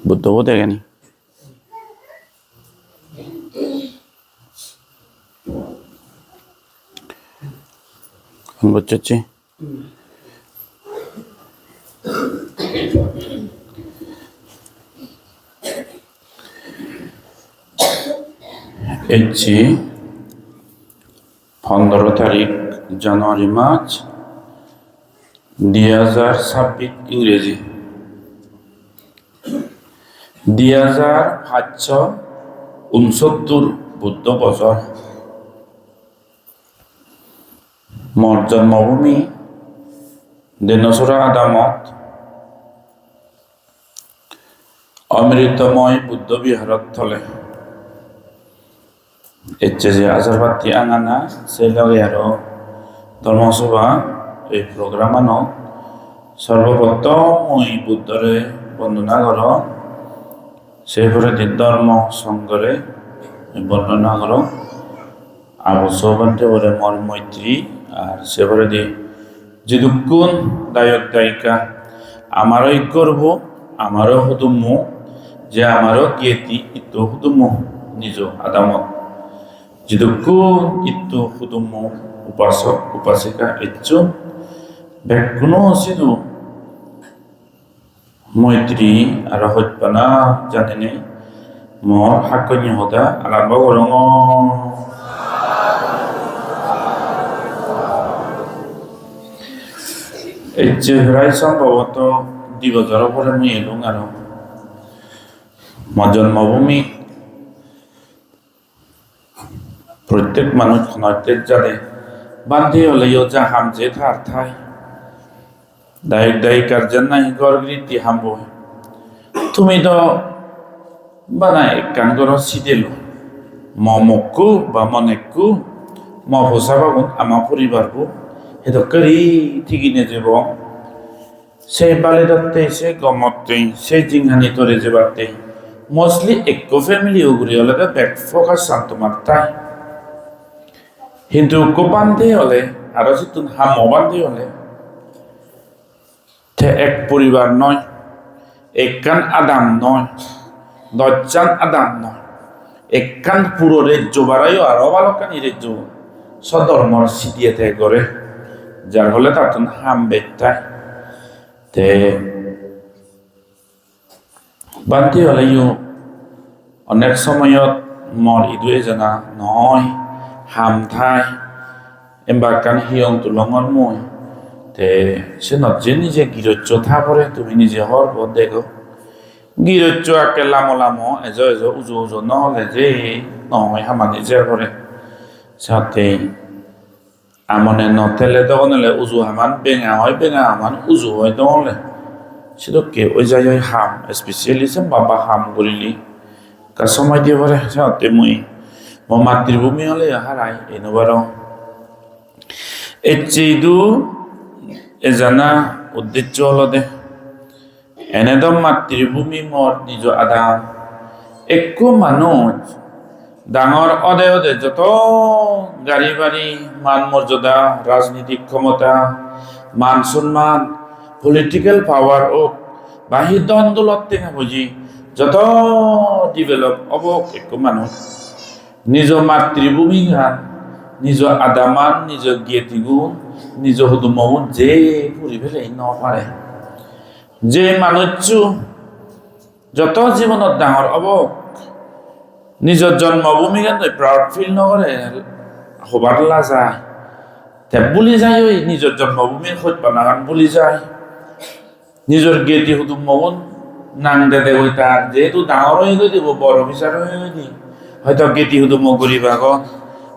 বুদ্ধও দেখেনি বুঝছি এসছি 15 তারিখ জানুয়ারি মাস 2026 ইংরেজি 2569 বুদ্ধ বছর মোর জন্মভূমি দিনসরা আদামত অমৃতময় বুদ্ধ বিহারত থলে এচ্ছে যে আজারবাতি আঙানা সেই লগে আরো ধর্মসভা এই প্রোগ্রামানো সর্বপ্রথম ওই বুদ্ধরে বন্দনা কর সেপরে ধর্ম সংঘরে বর্ণনা কর আবশ্যকতে বলে মর মৈত্রী আর সেপরে দি যেদুকুন দায়ক দায়িকা আমারই করব আমারও হুদুমু যে আমারও গিয়েতি ইতো হুদুমু নিজ আদামত যেদুকুন ইতো হুদুমু উপাসক উপাসিকা ইচ্ছুন ব্যাকুনো সিধু মৈত্রী আর হত্যনা জানে নেই মর হাকন্য হতা আরম্ভ করং এই যে প্রায় সম্ভবত 2 বছর পরে আমি এলুম আর মর জন্মভূমি প্রত্যেক মানুষ খনতের জানে বান্ধি হলেও যা হামজে থার থাই দায়িক দায়িকার জন্নাই গর্গৃতি হামব তুমি তো বানাই কান গর সিদেল মমকু বা মনেকু ম ভোসাবাগুন আমার পরিবারকু হেতো করি ঠিকই নে যাব সেই বালে দত্তে সে গমতে সেই জিংহানি তোরে যেবাতে মোস্টলি একো ফ্যামিলি উগুরি হলে ব্যাক ফোকাস শান্ত মারতাই কিন্তু কো বান্ধে হলে আরো যদি হাম বান্ধে হলে এক পরিবার নয় একখান আদাম নয় 10 জন আদাম নয় একখান পুরো রাজ্য বাড়াইও আরো ভালোখানি রাজ্য সধর্মর সিটিয়েতে করে যার ফলে তার হাম বেতায় তে বান্তি হলেও অনেক সময়ত মর ইদুয়ে জানা নয় হাম থাই এমবাকান হিয়ং তুলঙর মই তে সে নজে নিজে গিরজ্য থা পরে তুমি নিজে হর পথ দেখো গিরজ্য আকে লামো লামো এজ এজ উজু উজু নহলে যে নহয় হামানি যে পরে সাথে আমনে নতেলে দগনলে উজু হামান বেঙা হয় বেঙা হামান উজু হয় দগনলে সেটা কে ওই জায়গায় হাম স্পেশালিজম বাবা হাম করিলি কার সময় দিয়ে পরে সাথে মুই মো মাতৃভূমি হলে হারাই এনবার এচেইদু এজানা উদ্দেশ্য হল দে এনেদম মাতৃভূমি মর নিজ আদাম একো মানুষ ডাঙর অদে অদে যত গাড়ি বাড়ি মান মর্যাদা রাজনৈতিক ক্ষমতা মান সম্মান পলিটিক্যাল পাওয়ার ও বাহির দ্বন্দ্বলত টেঙা বুঝি যত ডেভেলপ অবক একো মানুষ নিজ মাতৃভূমি গান নিজ আদামান নিজ জ্ঞাতি গুণ নিজ হুদুমগুণ যে পুরি ফেলে নপারে যে মানুষ যত জীবনত ডাঙর অবক নিজের জন্মভূমি গান প্রাউড ফিল নকরে হবার যায় তে বুলি যায় ওই নিজের জন্মভূমির হত্যা গান বুলি যায় নিজের জ্ঞাতি হুদুমগুণ নাং দে ওই তার যেহেতু ডাঙর হয়ে গই দিব বড় বিচার হয়ে গই দি হয়তো জ্ঞাতি হুদুম গরিবাগ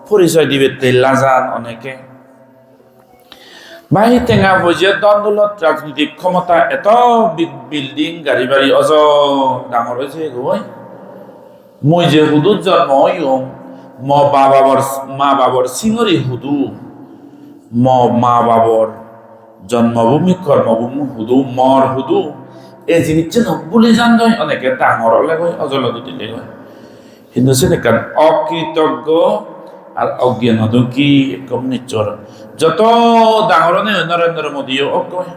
পরিচয় দিবে লাজান অনেকে বাহি টেঙা বজিয়া দ্বন্দ্বলত রাজনৈতিক ক্ষমতা এত বিল্ডিং গাড়ি বাড়ি অজ ডাঙর হয়েছে গই মই যে হুদুর জন্ম হইম মা বাবর সিঙরি হুদু মা বাবর জন্মভূমি কর্মভূমি হুদু মর হুদু এই জিনিস যেন বলে জান দই অনেকে ডাঙর হলে গই অজল দিলে গই কিন্তু সেনেকান অকৃতজ্ঞ আর অজ্ঞান কি একম নিচর যত ডাঙর নরেন্দ্র মোদীও অকয়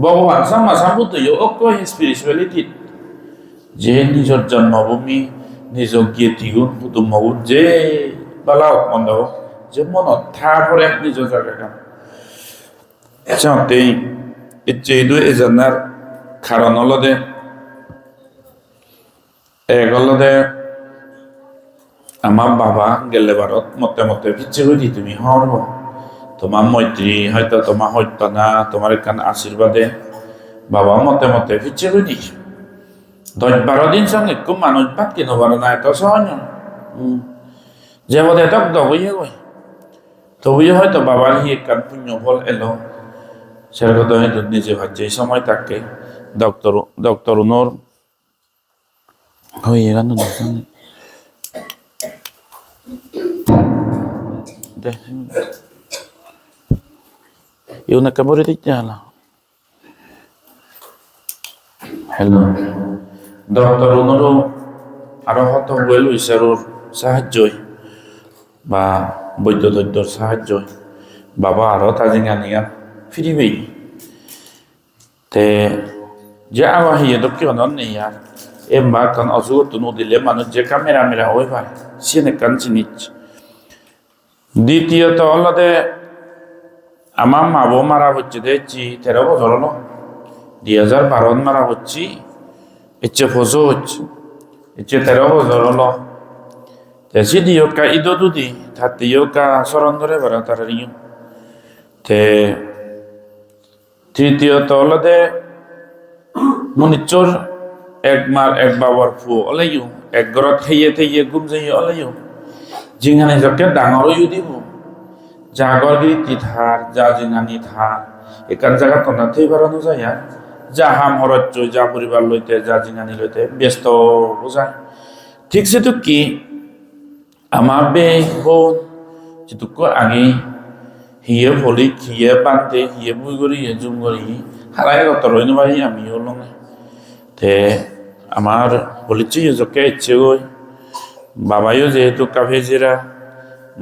ভগবান সাম্মা সাম্বুদ্ধও অকয় স্পিরিচুয়ালিটি যে নিজের জন্মভূমি নিজ জ্ঞাতিগুণ কুটুম্বগুণ যে বালা হোক মন্দ হোক যে মনত তারপরে নিজ জায়গা চাওঁতেই ইচ্ছেইদু এজনার কারণ হলদে এক হলদে আমার বাবা গেলে ভারত মতে মতে পিছিয়ে হইলি তুমি হরব তোমার মৈত্রী হয়তো তোমার হইত না তোমার এখান আশীর্বাদে বাবা মতে মতে পিছিয়ে হইলি 10-12 দিন সঙ্গে একটু মানুষ ভাত কিনো পারে না এত সহজ যে বোধ এত দবইয়ে গই তবুই হয়তো বাবার হি একখান পুণ্য ফল এলো সেরকম হয়তো নিজে ভাবছে এই সময় তাকে ডক্টর উনোর হয়ে গেল ইউ না কামড়ে দিতে হলো হ্যালো ডক্টর উনোরও আরো হত হইল ঈশ্বরের সাহায্যই বা বৈদ্যতৈত্যর সাহায্যই বাবা আরো তাজিঙা নিয়া ফিরিবেই তে যে আবার হিয়ে তো কেউ নন নেই আর এমবা কান অসুখ তুনু দিলে মানুষ যে ক্যামেরা হয়ে ভাই সিনে কান চিনিচ দ্বিতীয়ত হলদে আমার মা বউ মারা হচ্ছে দেখছি 13 বছর হলো 2012 মারা হচ্ছি ইচ্ছে ফসো হচ্ছে ইচ্ছে 13 বছর হলো তেসি দিও কা ইদো দুদি থাতিও কা সরণ ধরে বেড়া তার রিও তে তৃতীয়ত হলদে মনিচর এক মার এক বাবার ফু অলাইও এক ঘরত থেয়ে ঘুম যাই অলাইও জিঙানি যকে ডাঙরও দিব জাগর গিরি ধার যা জিঙানি ধার একান জায়গা তো না থেই বাড়ানো যায় আর যা হাম হরচ্চ যা পরিবার লইতে যা জিঙানি লইতে ব্যস্ত বোঝায় ঠিক সেটু কি আমার বে বোন যেটুকু আগে হিয়ে ফলি হিয়ে বান্ধে হিয়ে বুই করি হিয়ে জুম করি হারাই কত রইন বাড়ি আমিও লঙে তে আমার বলিছি যকে ইচ্ছে গই বাবাইও যেহেতু কাভেজিরা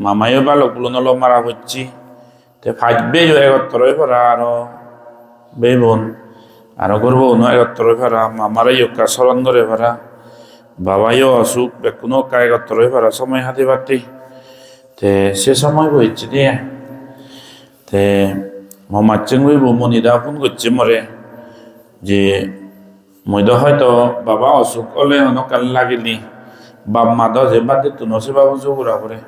মামাইও বালকগুলো নল মারা হচ্ছি তে ফাইবে একত্তরই ভরা আরো বে বোন আরো করবো একত্তরই ভরা মামারাই ওকা সরণ ধরে ভরা বাবাইও অসুখ বেকুনো কা একত্তরই ভরা সময় হাতে পাতি তে সে সময় বইছি দিয়ে তে মামাচ্ছেন বইব মনিরা ফোন করছে মরে যে মইদ হয়তো বাবা অসুখ হলে হনকাল লাগিলি বাপ মা যে বাদ দিত নসে বাবু জোগুরা করে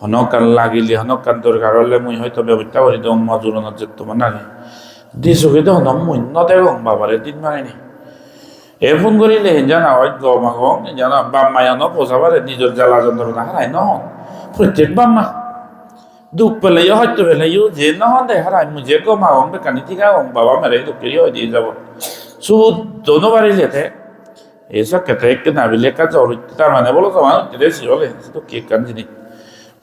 হনকাল লাগিলি হনকাল দরকার হলে মুই হয়তো ব্যবস্থা করি তো মজুরনত যে তোমার নাগে দি চোখে তো হনম মুই নদেব বাবারে দিন মারেনি এ ফোন করিলে জানা হয় গমা গম জানা বাপ মায়া ন পোষাবারে নিজের জ্বালা যন্ত্রণা হারাই ন প্রত্যেক বাপ মা দুঃখ পেলে হয়তো পেলে যে নহন দে হারাই মুই যে গমা গম বেকানি ঠিক বাবা মেরে দুঃখে হয়ে দিয়ে যাব সুদ দোনো বাড়ি লেতে এসব ক্ষেত্রে একটু নাবিলে কাজ তার মানে বলো তো মানুষ রেসি বলে তো কে কান জিনিস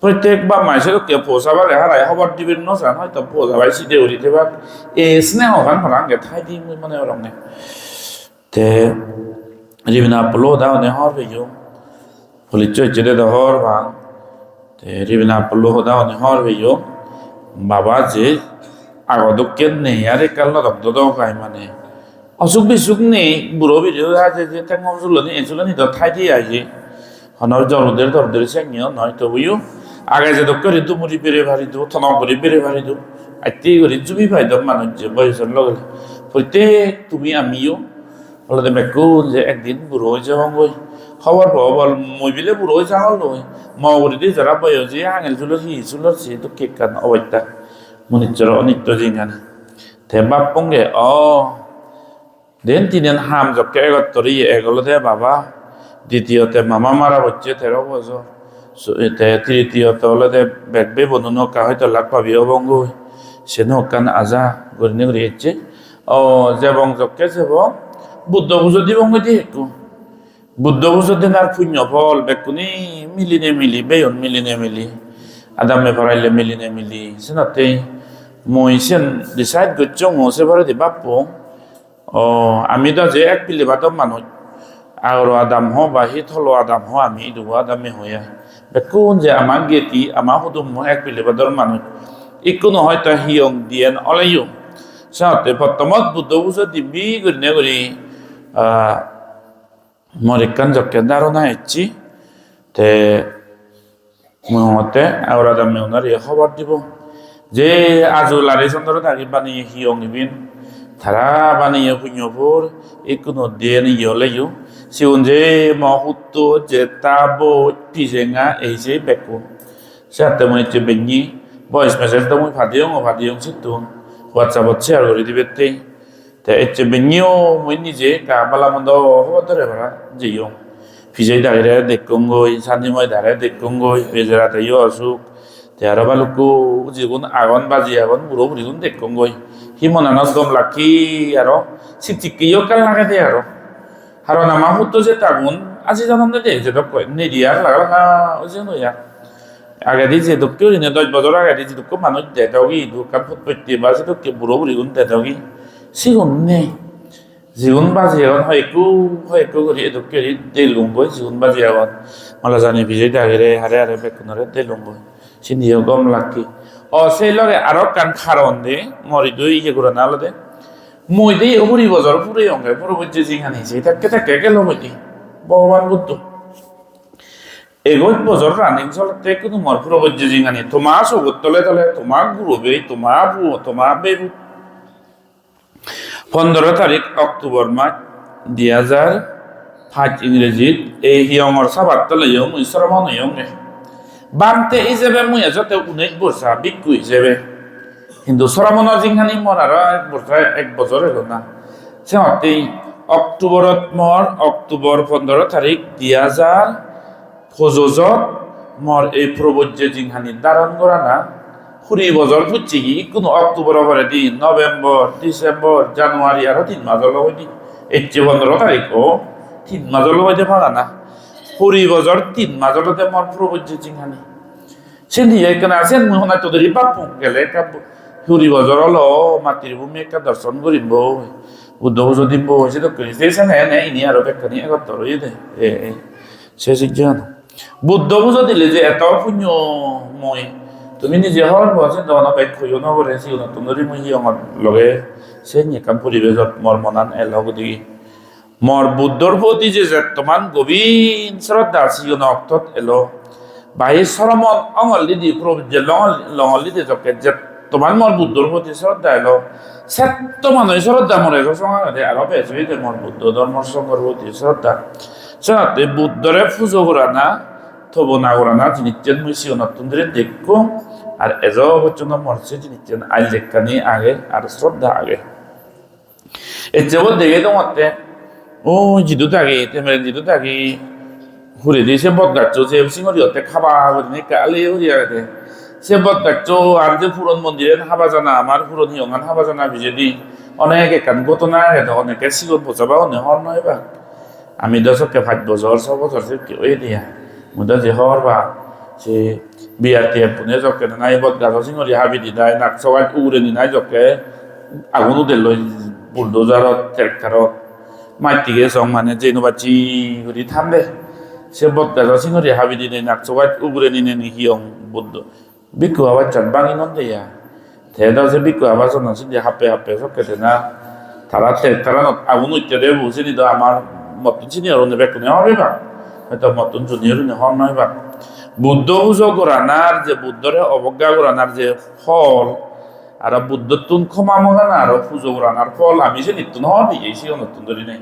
প্রত্যেক বা মাসের কে পোষাবার হারাই হবার দিবেন নসান হয়তো পোষাবাই সিদে উড়িতে বা এ স্নেহ গান ফরাঙ্গে থাই দি মানে রঙে তে রিবিনা পলো দাও নে হর বেজো পুলিশ চেদে দহর বা তে রিবিনা পলো দাও নে হর বেজো বাবা যে আগদকে নেই আরে কাল রক্ত দাও গাই মানে অসুখ বিসুখ নেই বুড়ো বিড়ো আছে যে তেমন চুলনি তো ঠাই দিয়ে আছে হনর জলদের দরদের সেঙিও নয় তবুও আগে যে দক্ষ ঋতু মুড়ি বেড়ে ভারি দু থনাও করে বেড়ে ভারি দু আইতে করে জুবি ভাই দম মানুষ যে বয়সের লগে প্রত্যেক তুমি আমিও বলে বেকুল যে একদিন বুড়ো হয়ে যাবো বই খবর পাবো বল মই বিলে বুড়ো হয়ে যাওয়াল নয় মগরি দিয়ে যারা বয় যে আঙেল চুলোর হি চুলোর সে তো কেক কান অবৈত্যা মনিচর অনিত্য জিঙ্গানে তে বাপ পঙ্গে দেন তিনেন হাম জকে একত্তরি এগুলোতে বাবা দ্বিতীয়তে মামা মারা হচ্ছে 13 বছর তৃতীয়তে হলে বেগবে বনু নৌকা হয়তো লাখ পাবি অবঙ্গ সে নৌকান আজা গরিনে গড়িয়েছে যে বংশকে যাব বুদ্ধ পুজো দি বঙ্গ দিয়ে একটু বুদ্ধ পুজো দিন আর পুণ্য ফল বেকুনি মিলিনে মিলি বেয়ন মিলিনে মিলি আদামে ভরাইলে মিলিনে মিলি সেনাতে মই সেন ডিসাইড করছ মোসে ভরে দি বাপু আমি তো যে এক পিলে বাদম মানুষ আগর আদাম হ বা হিত হলো আদাম হ আমি দুগো আদামে হইয়া বেকুন যে আমার গেতি আমার হুদুম এক পিলে বাদর মানুষ ইকুনো হয়তো হিয়ং দিয়েন অলাইও সাথে প্রথমত বুদ্ধ পুজো দিবি গরিনে গরি মরিকান যকে ধারণা হচ্ছি তে মতে আওরা মেউনার খবর দিব যে আজুলারি চন্দ্র থাকি বানিয়ে হিয়ং ইবিন তারা বানিয়ে পুণ্যপুর কোনো দিয়ে নিয়ে লেগো সিউন যে মহুত্ব যে তাবো পিজেঙা এই যে বেকু সাথে মনে হচ্ছে বেঞ্জি ভয়েস মেসেজ তো মুই ফাদিয়ং সিতুন হোয়াটসঅ্যাপ শেয়ার করে দিবে তে হচ্ছে বেঞ্জিও মুই নিজে কাবালা মন্দ হবার ধরে ভাড়া যেও ফিজাই দাঁড়িয়ে দেখুন গই সান্দিময় দাঁড়িয়ে দেখুন গই বেজেরাতে অসুখ তে আরো বালুকু যেগুন আগন বাজি আগন বুড়ো বুড়িগুন দেখুন গই হিমনানত গম লাকি আরো চিকচিকিও কাল লাগে দে আরো নামা হুতো যে তাগুন আজি জানান দে যে তো কয় নিদিয়ার লাগা লাগা ওই যে নইয়া আগে দিয়ে যে তো কেউ নে 10 বছর আগে দিয়ে তো মানুষ দেখাওগি দোকান ফুটপত্তি বাজে তো কে বুড়ো বুড়িগুন দেখাওগি সিগুন নেই জীবন বাজি এখন হয়কু করি এদুকে দেই লুঙ্গই জীবন বাজি এখন মালা জানি ভিজে দাগেরে হারে হারে বেকুনরে দেই লুঙ্গই সিনিও গম লাকি সেই লগে আরো কান খারন দে মরি দুই ইয়ে করে না আলাদে মই দেই হরি বজর পুরে অঙ্গে পুরো বুঝছে জিঙ্গানি সেই থাকে গেল মই দি ভগবান বুদ্ধ এগোই বজর রানিং চলতে কিন্তু মর পুরো বুঝছে জিঙ্গানি তোমার সগত তলে তলে তোমার গুরুবে তোমার বুয়ো তোমার বেবু 15 তারিখ অক্টোবর মাস 2005 ইংরেজিত এই হিয়ঙর সাবাত তলে মুই শ্রমণ হিয়ঙে বামতে হিসেবে মুই এজতে 19 বছর বিক্কু হিসেবে কিন্তু শ্রমণ জিংহানি মর আর এক বছর হলো না সিহঁতে অক্টোবরত মর অক্টোবর 15 তারিখ 2000 মর এই প্রবজ্য জিংহানি ধারণ করা না 20 বছর ফুটছি কি কোনো অক্টোবর পরে দিন নভেম্বর ডিসেম্বর জানুয়ারি আরো 3 মাস হলো দি 15 তারিখ ও 3 মাস হলো হইতে পারা না 20 বছর 3 মাস হলো মর প্রবজ্য জিংহানি সেদিন এখানে আছেন মনে তোদের বাপু গেলে 20 বছর হলো মাতৃভূমি একটা দর্শন করিব বুদ্ধ পুজো দিব হয়েছে তো করিছে না ইনি আরো একটা নিয়ে করতে রয়ে দে সে শিখছেন বুদ্ধ পুজো দিলে যে এত পুণ্যময় তুমি নিজে হওয়ার বসে দনা বাইক খুঁজো না করে সে নতুন ধরে মই আমার লগে সে নিকাম পরিবেশত মর মনান এলগ দি মর বুদ্ধর প্রতি যে তোমার গভীর শ্রদ্ধা ছিল অক্তত এলো বাহি সরমন অঙলি দি যে লঙলি দি যকে যে তোমার মর বুদ্ধর প্রতি শ্রদ্ধা এলো সেত্ত মানুষ শ্রদ্ধা মরে সঙ্গে আরো পেয়েছে মর বুদ্ধ ধর্মর সঙ্গর প্রতি শ্রদ্ধা সাথে বুদ্ধরে পুজো করা না থব না করা না জিনিসেন মুই নতুন ধরে দেখো আর এজ পর্যন্ত মরছে জিনিসেন আইল লেখানি আগে আর শ্রদ্ধা আগে এর যেমন দেখে তো মতে ও জিদু থাকি তেমন জিদু থাকি ঘুরে দিয়ে সে বদ গাছ যে সিঙ্গরি হতে খাবা করে কালে হরিয়া গেছে সে বদ গাছ আর যে পুরন মন্দিরে হাবা জানা আমার পুরন হিয়ঙান হাবা জানা ভিজে দি অনেক একান ঘটনা গেছে অনেকে সিগত বোঝাবা অনেক হর নয় বা আমি 5 বছর 6 বছর সে কেউ দিয়া মুদা যে হর বা সে বিয়াতে পুনে যকে নাই বদ গাছ সিঙ্গরি হাবি দি নাই নাক সবাই উড়ে নি নাই যকে আগুন দিল বুলডোজারত ট্রেক্টরত মাটিকে সং মানে যেন বাচি ঘুরি থামবে সে বদ গাছ সিঙ্গরি হাবি দি নাই নাক সবাই উড়ে নি নি হিয়ং বুদ্ধ বিকু আবার চান বাঙি নন দেয়া থেদা সে বিকু আবার সন সিন্দে হাপে সকে না তারা ট্রেক্টর আগুন উঠতে বুঝে নি তো আমার মতন সিনিয়র নেবে কোনে হবে বা হয়তো মতন জুনিয়র হন নয় বা বুদ্ধ পুজো করানার যে বুদ্ধরে অবজ্ঞা করানার যে ফল আর বুদ্ধ তুন ক্ষমা মগানা আর পুজো করানার ফল আমি যে নিত্য হবি এই সে নতুন ধরি নেই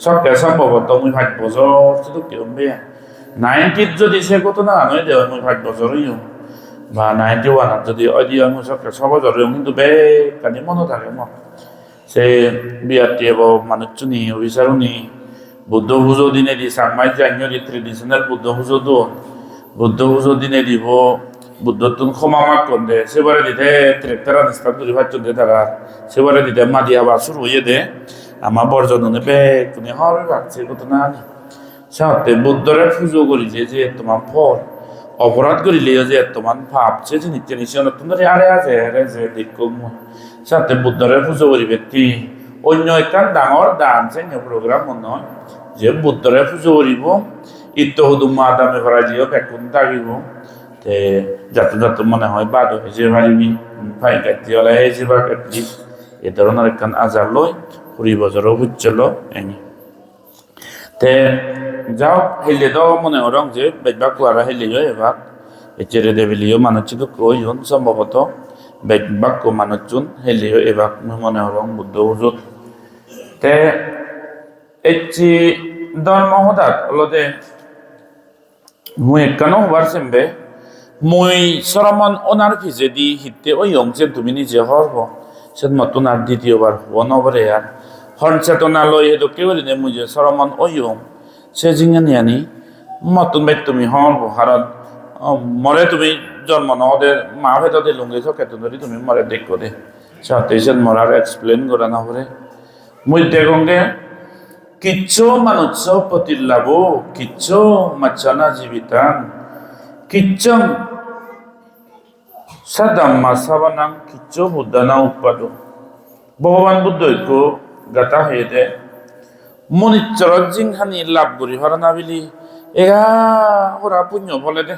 সবকে সম্ভবত মুই 5 বছর শুধু কেউ বেয়া 90 যদি সে কত না নয় দেওয়া মুই 5 বছরই বা 91 যদি অদি আমি সবকে 6 বছর কিন্তু বেকানি মনে থাকে মন সে বিয়াতে মানুষ চুনি অভিসারুনি বুদ্ধ পুজো দিনে দি সামাই জানুয়ারি ট্রেডিশনাল বুদ্ধ পুজো তো বুদ্ধ পুজো দিনে দিব বুদ্ধ তুন ক্ষমা মাক করলে সেবারে দিতে ট্রেক্টর নিস্তার ধরে ভাবছেন তারা সেবারে দিতে মাদি আবার শুরু হয়ে দে আমার বর্জন নেবে তুমি হবে ভাবছে কত না সাথে বুদ্ধরে পুজো করিছে যে তোমার ফল অপরাধ করিলে যে তোমার ভাবছে যে নিত্য নিশ্চয় নতুন ধরে আরে আছে যে দেখো সাথে বুদ্ধরে পুজো করি ব্যক্তি অন্য একটা ডাঙর দান চাই প্রোগ্রাম মনে হয় যে বুদ্ধরে পুজো করিব ইত্য হুদুম মা দামে ভরা যিও বেকুন থাকিব তে যাতে মনে হয় বাদ হয়েছে পারিবি ফাই কাটি হলে হয়েছে বা কাটি এ ধরনের একখান আজার লই 20 বছরও বুঝছিল এনি তে যাও হেলিয়ে দাও মনে হরং যে বেদবাক কুয়ারা হেলিও এবার এচেরে দেবিলিও মানুষ কইন সম্ভবত বেদবাক মানুষজন হেলিও এবার মনে হরং বুদ্ধ হুজুর তে এচি ধর্ম হঠাৎ অলদে মুই একখানো হবার সেমবে মুই সরমন ওনার ফিজেদি হিতে ওই অংশে তুমি নিজে হরব সে মতন আর দ্বিতীয়বার হব নবরে আর হর্ন চেতনা লই হেদো কেউ মুই যে সরমন ওই অং সে জিঙে নিয়ানি মতন বাই তুমি হরব হারণ মরে তুমি জন্ম নদের মা ভেদ দে লুঙ্গি কেতন ধরি তুমি মরে দেখো দে সাথে সে মরার এক্সপ্লেন করা না হরে মুই দেখঙ্গে কিচ্ছু মানুষ প্রতিলাভ কিচ্ছু মাছনা জীবিতান কিচ্ছম সাদাম্মা সাবানাং কিচ্ছু বুদ্ধানা উৎপাদন ভগবান বুদ্ধ ঐক্য গাতা হয়ে দে মনিচ্চর জিংহানি লাভ করি হরানা বিলি এগা ওরা পুণ্য ফলে দে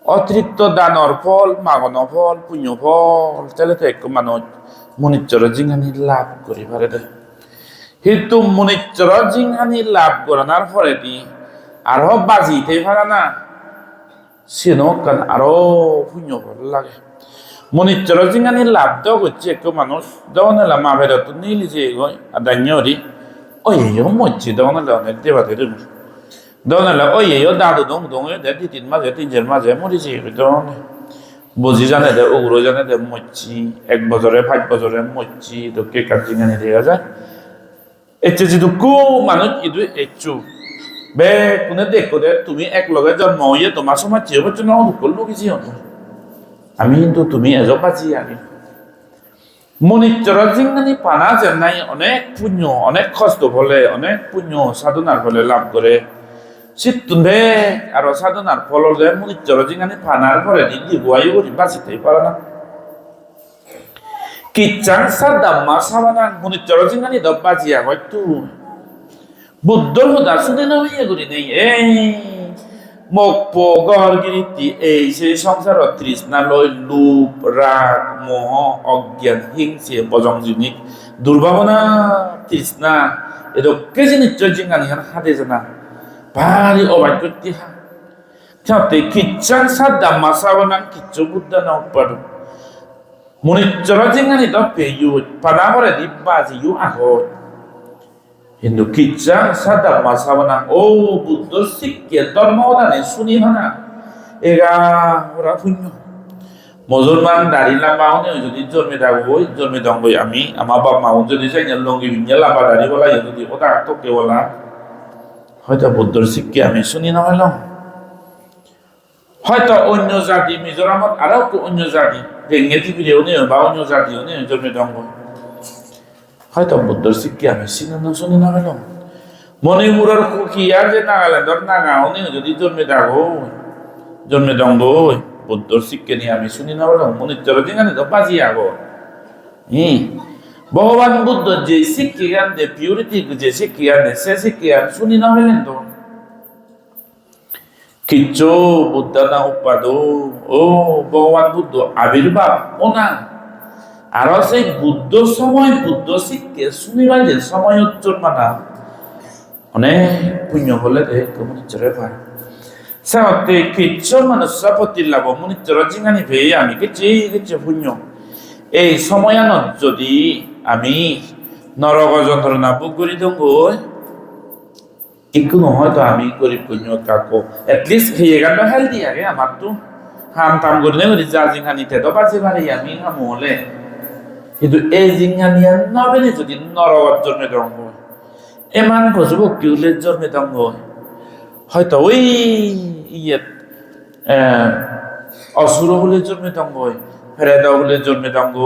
অতিরিক্ত দানর ফল মাগন ফল পুণ্য ফল তাহলে তো এক মানুষ মনিচ্চর জিংহানি লাভ করি পারে দে কিন্তু মনিচ্চর জিংহানি লাভ করানোর পরে দি আরো বাজিতে পারা না সেনো কান আরো পুণ্য ফল লাগে মনিচ্চর জিংহানি লাভ দেওয়া করছে এক মানুষ দেওয়া নালা মা ভেরত নিলি যে দাঞ্ঞরি ওই মরছি দেওয়া নালা অনেক দেবাতে তুমি দেওয়া নালা ওই দাদু দং দং দে তিন মাঝে তিনজের মাঝে মরিছি দেওয়া বুঝি জানে দে উগ্র জানে দে মরছি 1 বছরে 5 বছরে মরছি তো কে কার জিংহানি দেওয়া যায় এতে যদি কো মানুষ ইদু এচু বে কোনে দেখো দে তুমি এক লগে জন্ম হইয়ে তোমার সময় চেয়ে বছর না অনুকূল লগিছি আমি কিন্তু তুমি এজো পাচ্ছি আগে মনিচ্চর জিংহানি পানা চেন্নাই অনেক পুণ্য অনেক কষ্ট ফলে অনেক পুণ্য সাধনার ফলে লাভ করে শীতুন্দে আর সাধনার ফল দে মনিচ্চর জিংহানি পানার পরে দিদি গুয়াই করি বাঁচিতেই পারে না কিচ্ছাং সাদাম্মা সাবানাং মনিচ্চর জিংহানি দ বাজিয়া হয়তো বুদ্ধর হুদা শুনে না হইয়া করি নেই এই মক্ষ গর্গিরিতি এই সেই সংসার তৃষ্ণা লয় লোভ রাগ মোহ অজ্ঞান হিংসে বজংজনিক দুর্ভাবনা তৃষ্ণা এদকে যে নিশ্চয় জিংহানি হাতে জানা ভারী অবাক করতে হাতে কিচ্ছাং সাদাম্মা সাবানাং কিচ্ছু বুদ্ধ না উৎপাদন মনিচ্চর জিংহানি দ পেয়ু পানা পরে দিব্বাজি ইউ আগত কিন্তু কিচ্ছাং সাদাম্মা সাবানাং ও বুদ্ধ শিক্ষে ধর্মদানে শুনি না এগা ওরা পুণ্য মুসলমান দাড়ি লাম্বা হনে যদি জন্মে থাকবো জন্মে দঙ্গই আমি আমার বাপ মা যদি চাই লঙ্গি ভিঞ্জা লাম্বা দাড়ি বলা যদি ওটা তোকে বলা হয়তো বুদ্ধর শিক্ষে আমি শুনি না হইলাম হয়তো অন্য জাতি মিজোরামত আরো অন্য জাতি রেঙ্গেতি ফিরেও নেই বা অন্য জাতিও নেই জন্মে দঙ্গ হয়তো বুদ্ধর শিক্ষা আমি শুনি না হইলাম মণিপুরের কুকিয়ার যে নাগাল্যান্ডর নাগাও নেই যদি জন্মে থাকো জন্মে দঙ্গ বুদ্ধর শিক্ষা নিয়ে আমি শুনি না হইলাম মনিচ্চর জিংহানি তো বাজি আগো ভগবান বুদ্ধ যে শিক্ষা জ্ঞান দে পিউরিটি যে শিক্ষা জ্ঞান দে সে শিক্ষা জ্ঞান শুনি না হইলেন তো কিচ্ছু বুদ্ধ না উৎপাদ ও ভগবান বুদ্ধ আবির্ভাব ও না আর সেই বুদ্ধ সময় বুদ্ধ শিক্ষে শুনিবার যে সময় জন্মা না অনেক পুণ্য বলে দে মনিচ্চরে ভাই সাথে কিচ্ছু মানুষ প্রতিলাভ মনিচ্চর জিংহানি ভেয়ে আমি কিছু পুণ্য এই সময়ানত যদি আমি নরক যন্ত্রণা ভোগ করি দঙ্গ একটু হয়তো আমি গরিব পুণ্য কাকো এটলিস্ট খেয়ে গেল হেলদি আগে আমার তো হাম টাম করি না করি যা জিংহানিতে তো বাঁচে পারি আমি হাম হলে কিন্তু এই জিংহানি নবেলে যদি নরক জন্মে দঙ্গ এমান বুঝব কিউলে জন্মে দঙ্গ হয়তো ওই ইয়ে অসুর হলে জন্মে দঙ্গ ফেরেদা হলে জন্মে দঙ্গ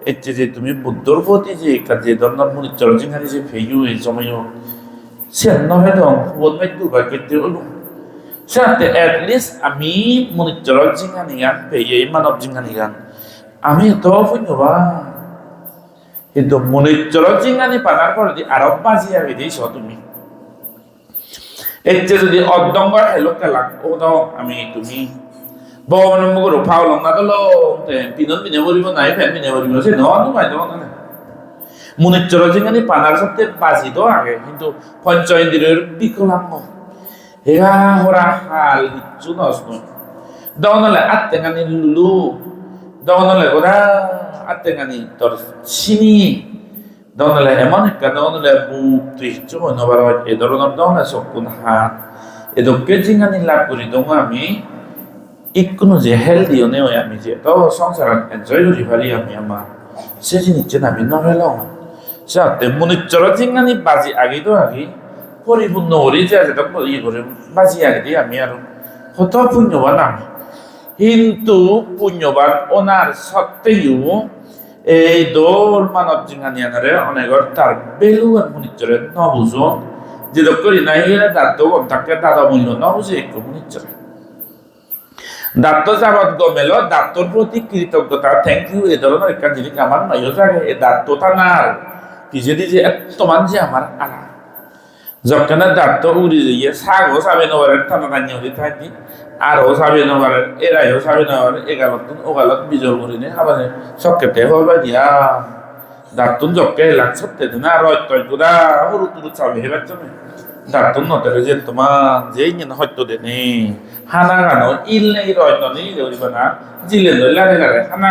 এর যে তুমি বুদ্ধর প্রতি যে কাজে ধর্মের মনিচ্চর জিংহানি যে ফেইউ এই সময়ও সে নবে দং বলবে দুর্ভাগ্য হলো সাথে এটলিস্ট আমি মনিচ্চর জিংহানি গান পেয়ে মানব জিংহানি গান আমি তো পুণ্যবান কিন্তু মনিচ্চর জিংহানি পানার পরে আরো বাজিয়া বেরিয়েছ তুমি এর যদি অর্ধঙ্গর হেলো খেলাক ও দাও আমি তুমি ভগবানের মুখের ফাও লঙ্গা তো পিনন পিনে বলিব নাই ফ্যান পিনে বলিব সে নয় তো মনিচ্চর জিঙ্গানি পানার সাথে বাজি তো আগে কিন্তু পঞ্চইন্দ্রিয়ের বিকলাঙ্গ হেরা হরা হাল হিচ্ছু নষ্ট দনলে আত্মেগানি লুলু দনলে ওরা আত্মেগানি তোর চিনি দনলে এমন একটা দনলে বুক তুই হিচ্ছু হইনবার এ ধরনের দনলে সকুন হাত এদকে জিঙ্গানি লাভ করি দङ আমি ইকুনো যে হেলদি নেও আমি যে তো সংসার এনজয় করি পারি আমি আমার সে জিনিস আমি নহেলাম সাথে মনিচ্চর জিঙ্গানি বাজি আগে তো আগে পরিপূর্ণ হরি যে আছে তখন ইয়ে করে বাজি আগে দিয়ে আমি আর কত পুণ্যবান আমি কিন্তু পুণ্যবান ওনার সত্ত্বেও এই দোল মানব জিঙ্গানি আনারে অনেকর তার বেলু আর মনিচ্চরে নবুঝো যে করি নাই দাঁত তাকে দাদা মূল্য নবুঝে একটু মনিচ্চরে দাঁত যাবত গমেল দাঁতর প্রতি কৃতজ্ঞতা থ্যাংক ইউ এ ধরনের একটা জিনিস আমার নয় জাগে এই দাঁত টানার কি যদি যে এতমান যে আমার আনা যখন দাঁত উড়ি যাইয়ে সাগও সাবে নবারের টানা টানি হয়ে থাকি আরও সাবে নবারের এরাইও সাবে নবারের এগালত ওগালত বিজয় করিনে আবার সবকেতে হবা দিয়া দাঁতুন জকে লাগ সত্যি না রয় তয় গুদা হরু তুরু চাবে হেবার জন্য দাঁতুন নতেরে যে তোমার যেই নিন হয়তো দেনে হানা গানো ইল নেই রয় নেই দেউরিবা না জিলে নই লাগে লাগে হানা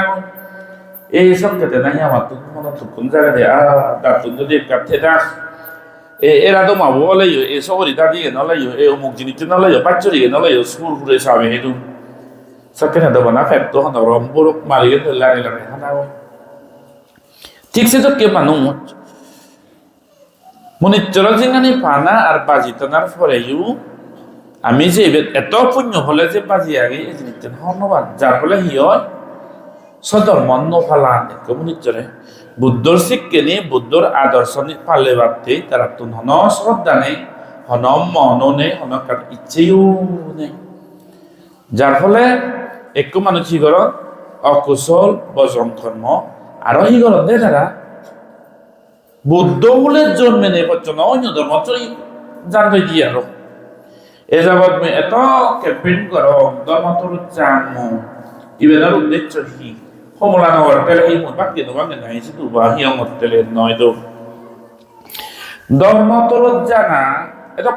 এই সব ক্ষেত্রে নাই আমার তো মনে তো কোন জায়গা দিয়ে দাঁতুন যদি কাটতে থাক এরা তো মাবো বলাইও এ শহরি দাঁড়িয়ে নলাইও এ অমুক জিনিসটা নলাইও বাচ্চরিয়ে নলাইও স্কুল ঘুরে সাবে হেঁটু সবখানে দেবো না ফ্যাট তো হানা রম বড় মারিয়ে লাগে লাগে হানা ঠিক সে তো কে মানুষ মনিচ্চর জিঙ্গানি পানা আর বাজি টানার পরেও আমি যে এত পুণ্য হলে যে বাজি আগে এই জিনিসটা ধন্যবাদ যার ফলে হিয় সদর মন্ন ফালা মনিচ্চরে বুদ্ধর শিক্ষে নিয়ে বুদ্ধর আদর্শ পালে বাড়তে তারা তো হন শ্রদ্ধা নেই হন মন নেই হন ইচ্ছেও নেই যার ফলে একটু মানুষ কি কর অকুশল বজন ধর্ম আরো হি কর দে তারা বুদ্ধ মূলের জন্মে নেই পর্যন্ত অন্য ধর্ম জানতে কি আরো এ যাবৎ এত ক্যাম্পেইন করো ধর্ম তোর জানো ইবেনার উদ্দেশ্য কি সমলা নগর তেলে হি মই বাকি নবাং নাই সিধু বা হিয়মত তেলে নয় তো ধর্ম তোর জানা এত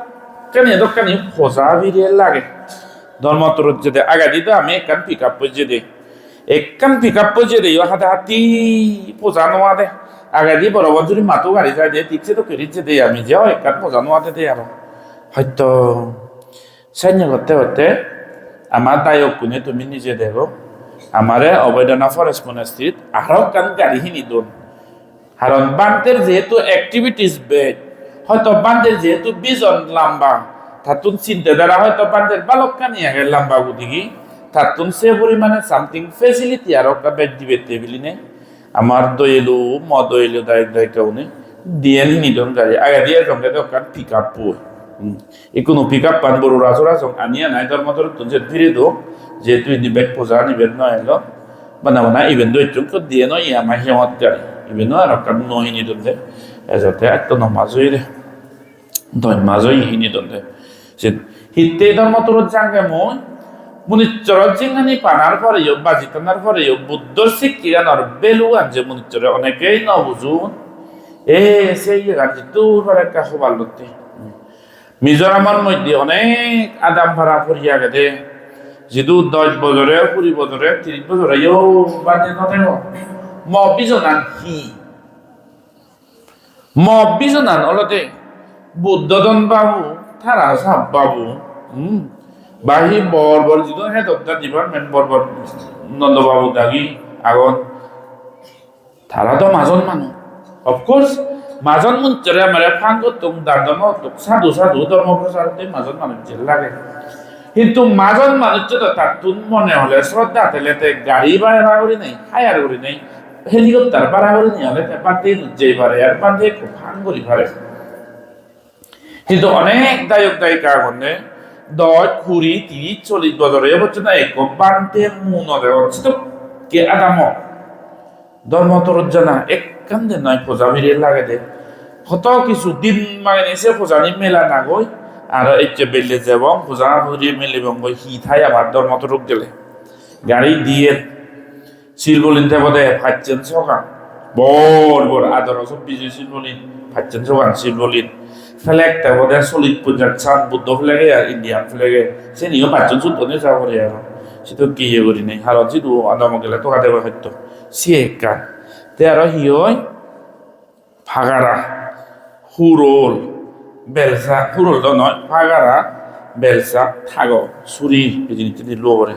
কেন এত কেন ফসা বিরিয়ে লাগে ধর্ম তোর যেতে আগা দিতে আমি একখান পিক আপ পর্যে দে একখান পিক আপ পর্যে দে হাতে হাতি পোজা নোয়া দে আগা দিয়ে বরাবর যদি মাতো গাড়ি যায় দিয়ে ঠিকছে তো কেরিচ্ছে দে আমি যাও একখান পোজা নোয়াতে দে আর হয়তো সৈন্য করতে করতে আমার দায়ক কোনে তুমি নিজে দেখো আমারে অবৈধনা ফরেস্ট মনাস্ট্রিত আরো কান গাড়ি হিনি দোন কারণ বান্তের যেহেতু অ্যাক্টিভিটিস বেড হয়তো বান্তের যেহেতু বিজন লম্বা তাতুন চিন্তাধারা হয়তো বান্তের বালক কানি আগে লম্বা বুঝি তাতুন সে পরিমাণে সামথিং ফেসিলিটি আরো বেড দিবে টেবিলি নে আমার দইলু মদইলু দায়িত্ব নেই দিয়ে হিনি দোন গাড়ি আগে দিয়ে জমে তো কান পিক আপ পুয় কোনো পিক আপ পান বড় রাজরা আনিয়া নাই তোর মতো তুই ফিরে দো যেহেতু ইনি ব্যাগ পোজা নিবেন নয় এলো বানাবো না ইভেন দৈত্য দিয়ে নয় আমার হেমত গাড়ি ইভেন আর কারণ নহিনি দন্দে এজাতে একটা নমাজই রে ধর্মাজই হিনি দন্দে সে হিতে ধর্ম তোর জাঙ্গে মই মনিচ্চর জিঙ্গানি পানার পরেও বাজি টানার পরেও বুদ্ধর শিক্ষিগানোর বেলুয়ান যে মনিচ্চরে অনেকেই ন বুঝুন সেই গাড়ি দূর একটা সবার লড়তে মিজোরামের মধ্যে অনেক আদাম ভাড়া পড়িয়া গেছে যেহেতু 10 বছরে 20 বছরে 30 বছরে বাদে নথে বিজনান কি বিজনান অলতে বুদ্ধদন বাবু থারা সাপ বাবু বাহি বর যেহেতু হেড অফ দ্য ডিপার্টমেন্ট বর নন্দবাবু দাগি আগত থারা তো মাজন মানুষ অফকোর্স মাজন মন্ত্রে আমার ফাঙ্গ তুম দার্দন সাধু সাধু ধর্ম প্রচার মাজন মানুষ লাগে কিন্তু মাজন মানুষ তো তার তুন মনে হলে শ্রদ্ধা তেলেতে গাড়ি ভাড়া করি নেই হায়ার করি নেই হেলিকপ্টার ভাড়া করি নেই হলে পাতে যেই পারে আর পাতে খুব ফান করি পারে কিন্তু অনেক দায়ক দায়িকা গণে 10 20 30 40 বছরে হচ্ছে না এক বান্তে মনে হচ্ছে তো কে আদাম ধর্ম তোর জানা এক কান্দে নয় পূজা মিলিয়ে লাগে দে কত কিছু দিন মানে এসে পূজানি মেলা না গই আর এচ্ছে বেলে যাব পূজা ভরি মেলে বঙ্গ হি থাই আবার ধর্ম তোর গেলে গাড়ি দিয়ে শিল বলিন থেকে বোধ ফাইছেন সকা বড় বড় আদর সব বিজয় ছিল বলিন ভাচ্ছেন সব আনছিল বলিন ফ্ল্যাগ টা বোধহয় সলিড পূজার চাঁদ বুদ্ধ ফ্ল্যাগে আর ইন্ডিয়ান ফ্ল্যাগে সে নিয়েও পাঁচজন শুদ্ধ নিয়ে যাওয়া করে আর সে তো কি ইয়ে করি নেই আর যিটো আদাম গেলে তো কাটে হয়তো সিয়ে কান তে আর হি হয় ফাগারা হুরোল বেলসা হুরোল তো নয় ফাগারা বেলসা থাগ সুরি এই জিনিসটা নিলো করে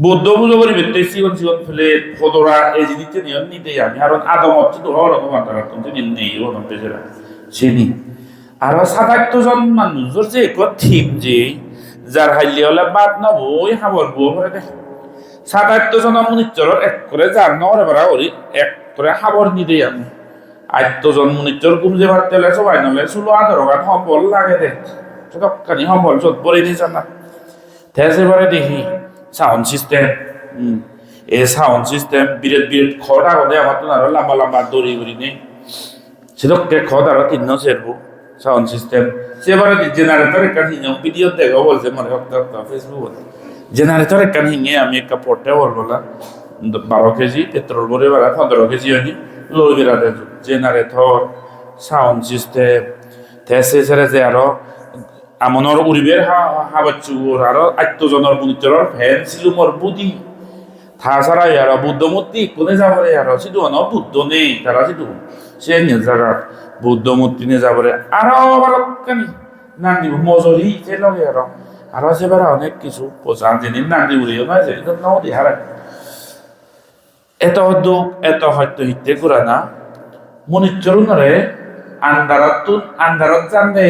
বৌদ্ধ পুজো করি বেতে সিগন সিগন ফেলে ফদরা এই জিনিসটা নিয়ে নিতে আমি আর আদম হচ্ছে তো হওয়ার রকম আটার তুমি নেই ওরকম পেজেরা চিনি আর ৭৭ জন মানুষের যে এক থিম যে যার হাইলে হলে বাদ না বই হাবর বউ করে দেখ ৭৭ জন মনিচরের এক করে যার নরে বেড়া করি এক করে হাবর নিতে আমি ৮ জন মনিচর গুম যে ভাত তেলে সবাই নলে চুলো আদর গান সম্বল লাগে দে কানি সম্বল চোট পরে নিয়েছে না তেসেবারে দেখি সাউন্ড সিস্টেম এই সাউন্ড সিস্টেম বিরাট বিরাট খড় আগতে আমার তো আরো লম্বা লম্বা দড়ি করি নেই সেদকে খড় আরো ৩ সেরবো সাউন্ড সিস্টেম সেবারে জেনারেটর একটা হিঙে ভিডিও দেখো বলছে মনে হতো ফেসবুক জেনারেটর একটা হিঙে আমি একটা পড়তে বলবো না 12 কেজি পেট্রোল ভরে বেড়া 15 কেজি হয়নি লই বেড়াতে জেনারেটর সাউন্ড সিস্টেম তেসে সেরে যে আরো আমনের উড়িবের হাবাচুর আরো ৮ জনের মনিটরের ফ্যান ছিল মোর বুদ্ধি তাছাড়া আর বুদ্ধ মূর্তি কোনে যাবরে আর শুধু অন বুদ্ধ নেই তারা শুধু সে নিয়ে জায়গা বুদ্ধ মূর্তি নিয়ে যাবরে আরো ভালো কানি নাম দিব মজুরি সে লগে আরো সেবার অনেক কিছু পোষা জিনিস নাম দিব না যে নাও দি হারা এত দুঃখ এত হয়তো হিতে করা না মনিচরুনরে আন্দারত জানলে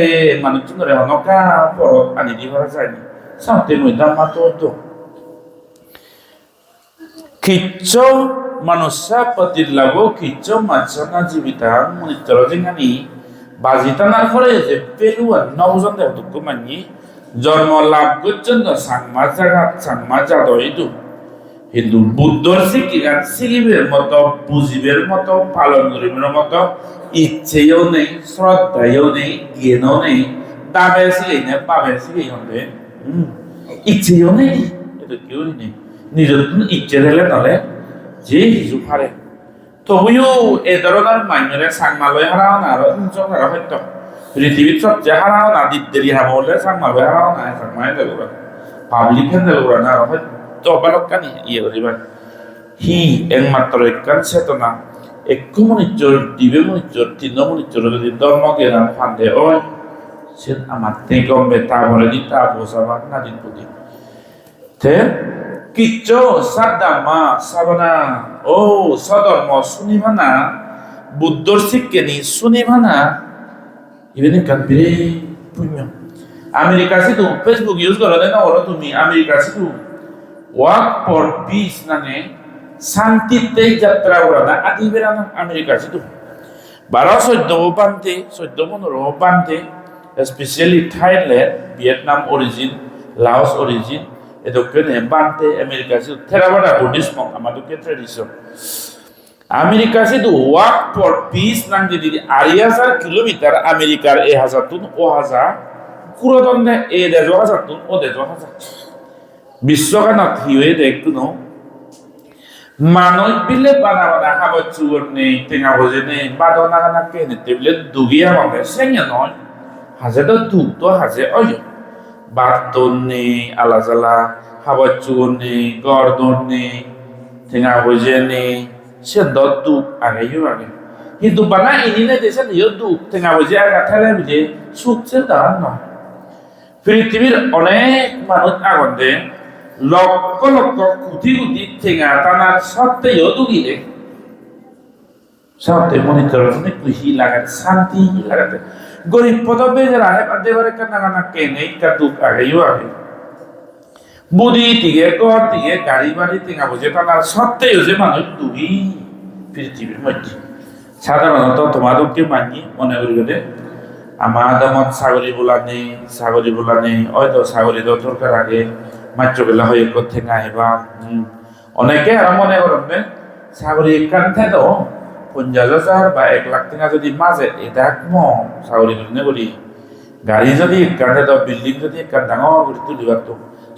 মানুষজনরে অনকা পর আনি দি করা যায়নি সাথে মইদাম মাতো তো কিচ্ছ manusia patilago কিচ্ছ মাছনা জীবিতা মনিতর জিঙ্গানি বাজিতানার পরে যে পেলুয়ান নবজন দেহ দুঃখ মানি জন্ম লাভ পর্যন্ত সাংমা জাদইদু হিন্দু বুদ্ধর শিখিবের মতো বুঝিবের মতো পালন করিবের মতো ইচ্ছেও নেই শ্রদ্ধাও নেই জ্ঞানও নেই দাবে শিখেই না পাবে শিখেই হবে ইচ্ছেও নেই এটা কেউ নেই নিজের ইচ্ছে দিলে নলে যে কিছু পারে তবুও এ ধরনের মানুষের সাংমালয় হারাও না আরো ইনচক হারা সত্য পৃথিবীর সবচেয়ে হারাও না দিদি হাবলে সাংমালয় হারাও না সাংমায় দেবো পাবলিক হ্যান্ডেল করে না আরো তো অপালকানি ইয়ে করিবার হি একমাত্র একখান চেতনা একটু মনিচর দিবে মনিচর ৩ মনিচর যদি ধর্ম জ্ঞান ফান্দে ওই সে আমার থেকে কমবে তারপরে দি তা বোঝাবা না দিন প্রতি তে কিচ্ছ সাদ্দামা সাবনা ও সদর্ম শুনিবানা বুদ্ধর শিক্ষেনি শুনিবানা ইভেন কানবিরে পুণ্য আমেরিকা সিধু ফেসবুক ইউজ করো না ওরা তুমি আমেরিকা সিধু ওয়াক ফর পিস নানে শান্তিতেই যাত্রা করা না আদি বেড়ানো আমেরিকা সিধু 12-14 পান্তে 14-15 পান্তে specially Thailand Vietnam origin Laos origin এদেরকে বানতে আমেরিকা সিধু থেরাবাডা বুদ্ধিজম আমাদের ট্রেডিশন আমেরিকা সিধু ওয়াক ফর পিস নাম যদি 2,500 কিলোমিটার আমেরিকার এ হাজার তুন ও হাজার কুরদন্দে এ 1,500 তুন ও 1,500 বিশ্বকানত হিয়ে দেখতো ন মানুষ বিলে বানা বানা হাবত চুর নেই টেঙা ভোজে নেই বাদনা গানা কেনে তেবলে দুগিয়া মানে সেঙে নয় হাজে তো দুগ তো হাজে অয় বাতন নেই আলাজালা হাবত চুর নেই গর্দন নেই টেঙা ভোজে নেই সে দুগ আগে কিন্তু বানা ইনিনে দেশে নিয়ে দুগ টেঙা ভোজে আগা ঠেলে বুঝে সুখছে তার নয় পৃথিবীর অনেক মানুষ আগতে লক্ষ লক্ষ কোটি কোটি ঠেঙা টানার সত্ত্বেও দুগিলে সত্ত্বে মনিতর খুশি লাগাতে শান্তি লাগাতে গরিব পদবে যারা দেবারে কান্না কেনে কা দুঃখ আগেও আগে বুড়ি দিকে ঘর দিকে গাড়ি বাড়ি টেঙা বুঝে টানার সত্ত্বেও যে মানুষ দুগি পৃথিবীর মধ্যে সাধারণত তোমাদেরকে মানি মনে করি গেলে আমার দামত ছাগলি বোলা নেই হয়তো ছাগলি দরকার আগে মাত্র বেলা হয়ে থেকে আইবা অনেকে আর মনে করেন ছাগলি একখান থেকে 50,000 বা 1 লাখ টাকা যদি মাঝে এটা কম ছাগলি কিনে করি গাড়ি যদি একখান থেকে বিল্ডিং যদি একখান ডাঙর করে তুলি পারতো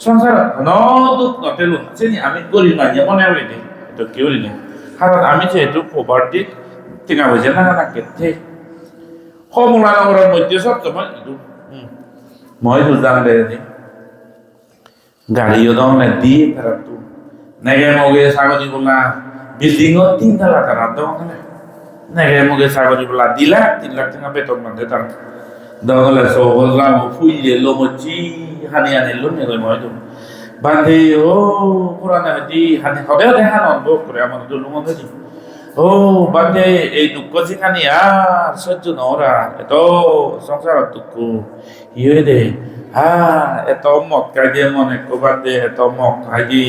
সংসার দুঃখ নটেলুন চিনি আমি গরিব মানিয়ে মনে করি নি এটা কেউ নেই কারণ আমি যেহেতু property tingà bồi na kết thế hôm là nó rồi một chiếc sắp cho mấy đủ mỗi thứ rằng đây thì গাড়ি ওদম না দিয়ে তারা তো নেগে মগে সাগরি বলা বিল্ডিং ও 3 তলা তারা দাও না নেগে মগে সাগরি বলা দিলা 3 লাখ টাকা বেতন মানে তার দাওলা সো বললাম ফুইলে লোমচি হানিয়ানে লোনে কই মই তো বান্ধে ও পুরানা দি হানি হবে দেখা নব করে আমার তো লোমন দি ও বান্ধে এই দুঃখ জিখানি আর সহ্য নরা এত সংসার দুঃখ ইয়ে দে এত মদ খাই দিয়ে মনে কবার দিয়ে এত মদ খাই দি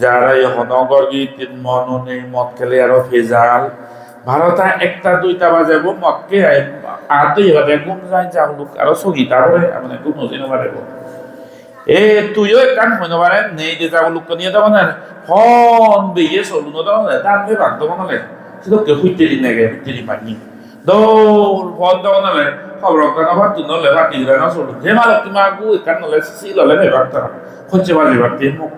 যারা নগর গিয়ে মনে মদ খেলে আরো ভেজাল ভারতা 1টা 2টা বাজাবো মদ কে আর তো এভাবে ঘুম যায় যা লোক আরো সগিতা করে মানে ঘুম নদী নবারে এ তুইও কান হইতে পারে নেই যে যা লোক নিয়ে যাবো না হন বেয়ে চলু না দাও না তার ভে ভাগ দেবো না সেটা কেউ হইতে দিন নাকি হইতে দিন পানি দৌড় হন দেবো না খবর কানা ভাত নলে ভাতি দিলে না চলু যে মালক তুমি আগু কান নলে সি ললে ভে ভাগ তারা হচ্ছে বাজে ভাগ দিয়ে মুখ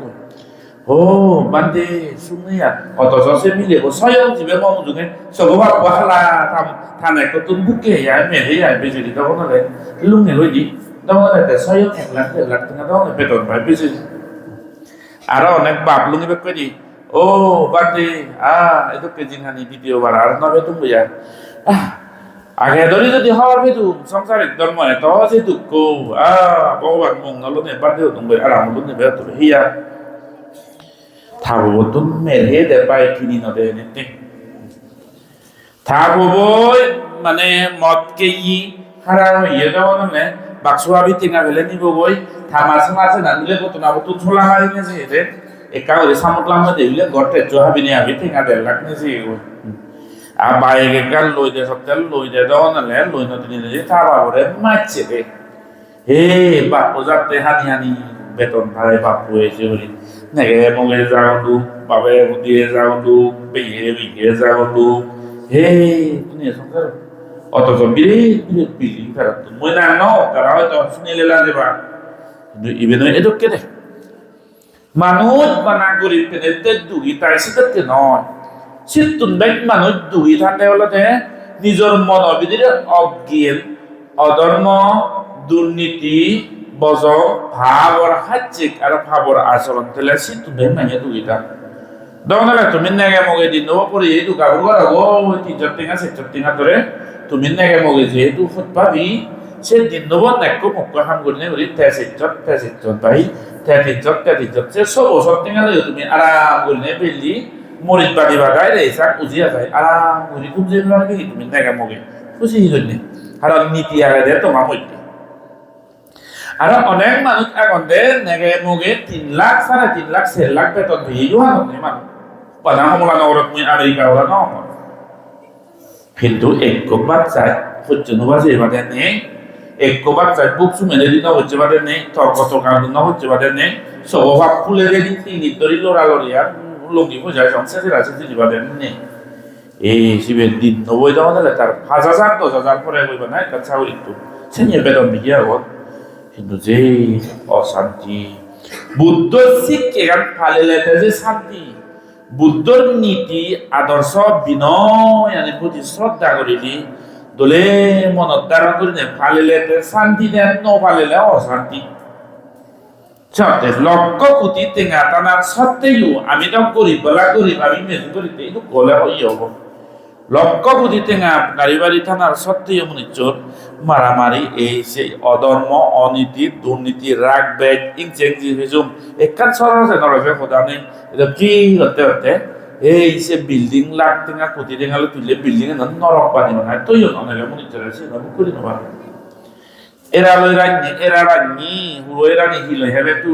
오, 만데 숨이야. 어떠서 세밀리고 서영 집에 머무 중에 저거 갖고 하라 다내 것도 묻게 야 매해야 배지리 더거네. 룽네 거지. 더거네 때 서영 행락 등가 더거네 배돈 말 배지. 알아 어넥 밥 룽이 백거지. 오, 만데 이렇게 진하니 비디오 봐라. 알아 배돈 뭐야. আগে ধরে যদি হওয়ার ভেতু সংসারিক ধর্মে তো সে দুঃখ ভগবান মঙ্গলনে বাদেও তুমি আরাম লুনে বেতরে হিয়া থাবতন মেরে দেবাই কিনি নদে নেতে থাববই মানে মদকে হারা হইয়ে দাও না বাক্সুয়া বিতিঙা ফেলে নিব বই থামাসে মাসে না দিলে কত না তো ছোলা মারি নেছে রে একা করে সামুকলাম না দিলে গটে জহাবিনে আমি টিঙা 1.5 লাখ নেছে আর বাইরে গাল লই দে সপ্তাহ লই দে দাও না লই না দিনে যে থাবা করে মারছে রে হে বাপু যাতে হানি বেতন ভাই বাপু এসে বলি নেগে মগে যাওয়ালু বাবে দিয়ে যাওয়ালু বিয়ে যাওয়ালু হে তুমি সংসার অথচ বিল্ডিং ফেরত মই না ন তারা হয়তো শুনিলে লাগেবা কিন্তু ইভেন এটো কেটে মানুষ বানা করি পেতে দুই তাই সেটাকে নয় সিতুন ব্যাগ মানুষ দুই থাকতে হলে নিজের মনোবিধির অজ্ঞান অধর্ম দুর্নীতি বজ ভাবর হাজিক আর ভাবর আচরণ তেলে সিতুন মানে দুইটা দংনালে তুমি নেগে মগে দিন পরে এই দুকা গড়া গো তিনজন টিঙা সেটর টিঙা ধরে তুমি নেগে মগে যেহেতু হত পাবি সে দিন নব নেকো মক্ক হাম গরি নে গরি তেসিত ভাই তেতিত সে সব সব টিঙা লই তুমি আরাম গরি নে বেলি মরিত বাদি বাগাই রে সাক উজিয়া যায় আরাম গরি তুমি যে লাগবে তুমি নেগে মগে খুশি হইনি আর নীতি আগে দে তোমার হইতে আর অনেক মানুষ এখন দে নেগে মগে 3 লাখ 3.5 লাখ 4 লাখ বেতন দিয়ে ইউহান নে মানুষ পানা হমলা নগরত মুই আমেরিকা ওরা ন কিন্তু এক বাচ্চায় হচ্ছে নবাজে বাদে নেই এক বাচ্চায় বুক সুমেলে দিন হচ্ছে বাদে নেই তর্ক কারণ হচ্ছে বাদে নেই স্বভাব ফুলে রেডি তিনি তরি লড়ালড়িয়া লঙ্গি বোঝায় সংসারের আছে তিনি বাদে নেই এই শিবের দিন 90 দেওয়া দিলে তার 5,000 10,000 পরে কইবা না একটা চাউল একটু সেনিয়ে বেতন দিয়ে আগত কিন্তু যে অশান্তি বুদ্ধ শিক্ষে গান ফালে লেতে যে শান্তি বুদ্ধর নীতি আদর্শ বিনয় আনি প্রতি শ্রদ্ধা করিলি দলে মনত ধারণ করি ফালিলে শান্তি দেন ন ফালিলে অশান্তি সত্যি লক্ষ কোটি টেঙা টানার সত্ত্বেও আমি তো গরিব আমি মেজু করিতে এইটো গলে হই হব লক্ষ কোটি টেঙা গাড়ি বাড়ি থানার সত্ত্বেও মনিচর মারামারি এই সেই অধর্ম অনীতি দুর্নীতি রাগ বেগ ইংচেংজি হিজুম একান সরছে নরবে খোদানে এটা কি হতে এই সে বিল্ডিং লাখ টেঙা কোটি টেঙালে তুলে বিল্ডিং নরক পানি মানে তৈও ননে মনিচর আছে না করি নবা এরা রানি হুড়ো রানি হিলে হেবে তু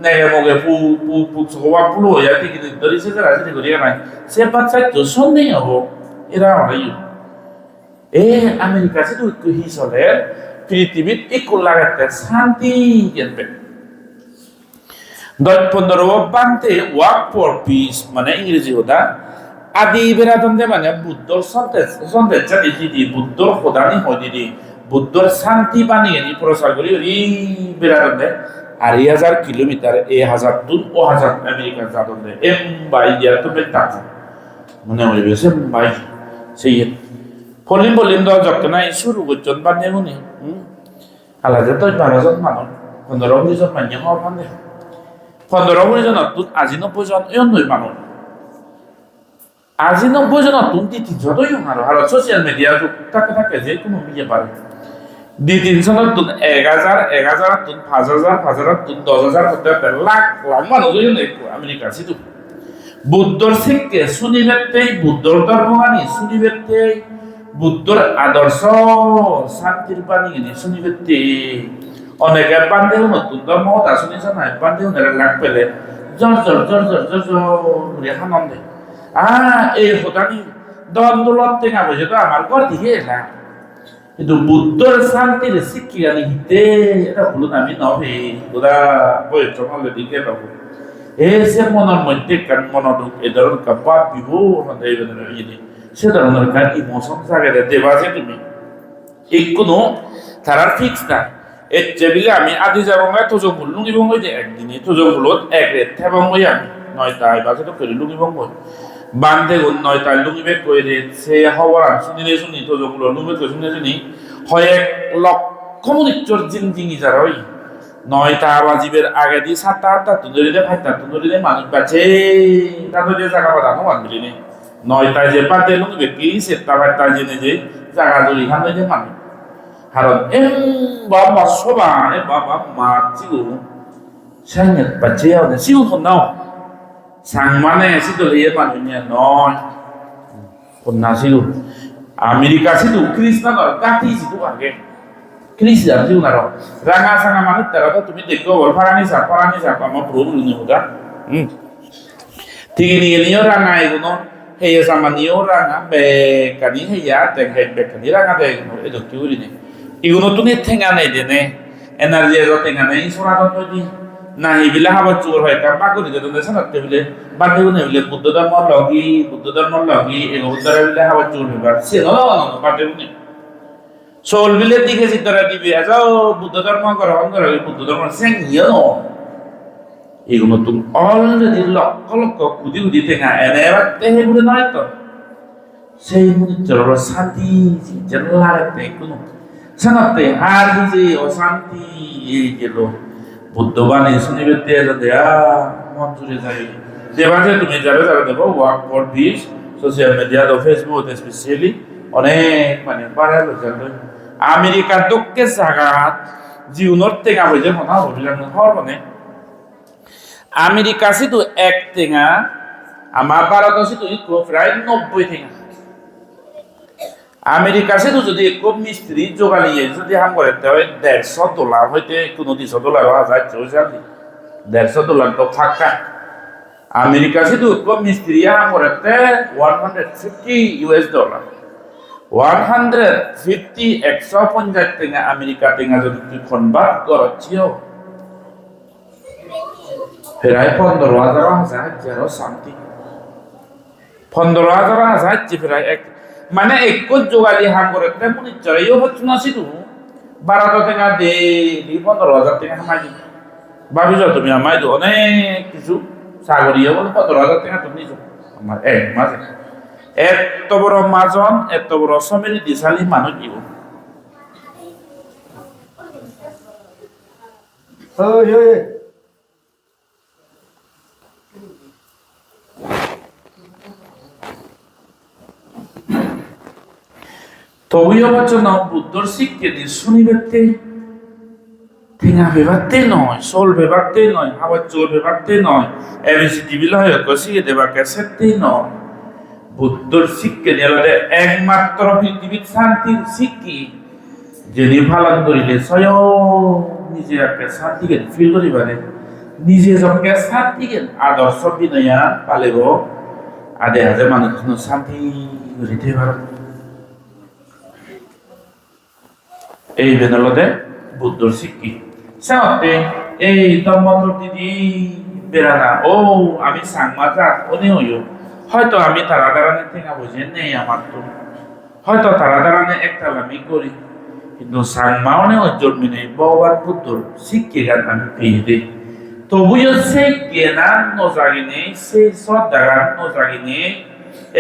নেগে মগে পু সবা পুলো ইয়া ঠিক ধরিছে যে রাজি করি নাই সে বাচ্চা তো সন্দেহ হবো এরা আমারই আমেরিকা সে তো হিসলে পৃথিবীত একটু লাগাতে শান্তি কেনবে 15 বানতে ওয়ার্ক ফর পিস মানে ইংরেজি হতা আদি বেরাদন্দে মানে বুদ্ধর সন্দেশ জাতি দিদি বুদ্ধর খোদানি হয় দিদি বুদ্ধর শান্তি বানিয়ে নি প্রচার করি বেরাদন্দে 2,000 কিলোমিটার 1,000 দূর ও 1,000 আমেরিকার জাদন্দে বাই ইয়ার তো বেটা মনে হয় বেশি বাই সেই বলিম দ যতনা শুরু করছেন বান্ধে উনি আলাদা তো 12জন মানুষ 15-20জন মানুষ হওয়ার বান্ধে 15-20জন নতুন আজি 90জন এই নয় মানুষ আজি 90জন নতুন যতই আর সোশ্যাল মিডিয়া থাকে যে কোনো মিলে পারে তিনশো নতুন 1000 নতুন 5000 নতুন 10,000 হতে লাখ লাখ মানুষ আমেরিকা সিধু বুদ্ধর শিক্ষে শুনিবেতেই বুদ্ধর ধর্মবাণী শুনিবেতে বুদ্ধর আদর্শ শান্তির বাণী শুনিবেতে অনেকে বান্ধেও নতুন ধর্ম তা শুনিছ না বান্ধেও লাগ পেলে জর জর জর জর জর জর আনন্দে এই হতানি দ্বন্দ্বলত টেঙা বসে তো আমার ঘর দিয়ে এলাম কিন্তু বুদ্ধর শান্তির শিক্ষা নিহিতে এটা বলুন আমি নভে ওরা পবিত্র মালে দিকে পাবো এসে মনের মধ্যে কান মনোযোগ এ ধরনের কাপাত বিভোর সে ধরনের কান ইমোশন জাগে দেবা যে তুমি এই কোনো তারা ফিক্স না এর টেবিলে আমি আদি যাব তোজো বললুম এবং ওই যে একদিনে তোজো বলত এক রেত এবং ওই আমি 9টায় বাজে তো করে লুঙ্গি বঙ্গ বান্ধে 9টায় লুঙ্গি বেগ করে সে খবর শুনি তোজো বলো লুঙ্গি তো শুনি হয় 1 লক্ষ মনিচর জিংজিঙি যারা ওই 9টা বাজিবের আগে দিয়ে 7টা তুদরিলে ভাইটা তুদরিলে মানুষ বাঁচে তাদের যে জায়গা পাতা না বান্ধলি নে 9টায় যে পাতে লুঙ্গি বেগ কি 7টা ভাইটা জেনে যে জায়গা জড়ি খানে যে মানুষ কারণ বাবা সবাই বাবা মা চিউ সাইনে বাচ্চা না চিউ তো নাও 상만에 시도를 예반이냐 너이 혼나시도 아메리카 시도 크리스나가 까티지도 가게 크리스야 지금 나로 랑아상아 많이 따라도 তুমি দেখো 파라니 사 뭐 프로블ем이 오다 티기니요 랑아 이거는 해야 사만이요 랑아 베까니 해야 땡해 베까니 랑아 돼 이거 기울이네 이거는 또 땡하네 되네 에너지에서 땡하네 소라도 되지 না এইবিলা হাবা চোর হয় কাম পাকরি যেত দেশে থাকতে বিলে বাকি কোনে বিলে বুদ্ধ ধর্ম লগি এগোদারা বিলে হাবা চোর হইবার সে বাকি কোনে সোল বিলে দিকে চিত্তরা দিবে যাও বুদ্ধ ধর্ম গ্রহণ করে বুদ্ধ ধর্ম সেং ইয়ো এগুলো তুমি অলরেডি লক্ষ লক্ষ কুদি তেঙা এনে রাখতে হে বলে নয় তো সেই মনিচর শান্তি যেন লাগাতে কোনো সানাতে আর যে অশান্তি এই গেল বুদ্ধবাণী শুনিবেতে দেয়া মন জুড়ে যায় দেবাতে তুমি যারা দেবো work for piece social media তো ফেসবুক স্পেশালি অনেক মানে বাড়ায় লোক আমেরিকার দক্ষে জায়গা জীবনের টেঙা হয়েছে মনে অভিযান হওয়ার মানে আমেরিকা শুধু এক টেঙা আমার ভারত শুধু প্রায় 90 টেঙা আমেরিকা শুধু যদি খুব মিস্ত্রি জোগালিয়ে যদি হাম করে হয় $150 হইতে কোনো $200 হাজার চৌজালি $150 তো ফাঁকা আমেরিকা শুধু খুব মিস্ত্রি হাম করে $150 150 150 টেঙা আমেরিকা টেঙা যদি তুই কনভার্ট করছিও প্রায় 15,000 শান্তি 15,000 প্রায় এক মানে এক যোগালি হাম করে মনে চড়াইও হচ্ছে না শুধু 12 টাকা দে 15,000 টাকা হামাই ভাবিছ তুমি আমায় অনেক কিছু সাগরীয় বলে 15,000 টাকা তুমি আমার এক মাসে এত বড় মাজন এত বড় সমিতি দিশালি মানুষ দিব তবুও বচন বুদ্ধর শিক্ষে দিয়ে শুনিবেতে ঠেঙা বেবাতে নয় সোল বেবাতে নয় আবার চোর বেবাতে নয় এবিসিডি বিলায় কষিয়ে দেবা ক্যাসেটতে নয় বুদ্ধর শিক্ষে দিয়ে একমাত্র পৃথিবীর শান্তির শিক্ষি যিনি পালন করিলে স্বয়ং নিজে একটা শান্তিকে ফিল করিবারে নিজে যখন শান্তিকে আদর্শ বিনয়া পালেব আদে হাজে মানুষ শান্তি করিতে পারব এই বেদলতে বুদ্ধর শিক্ষি সাথে এই তম্মত দিদি বেড়ানা ও আমি সাংমাজা ওনে হইও হয়তো আমি তারা দাঁড়ানে থেকে বুঝে নেই আমার তো হয়তো তারা দাঁড়ানে একতালামি করি কিন্তু সাংমাওনে জন্মি নেই ভগবান বুদ্ধর শিক্ষে গান আমি পেয়ে দিই তবুও সেই জ্ঞান নজাগিনে সেই শ্রদ্ধা গান নজাগিনে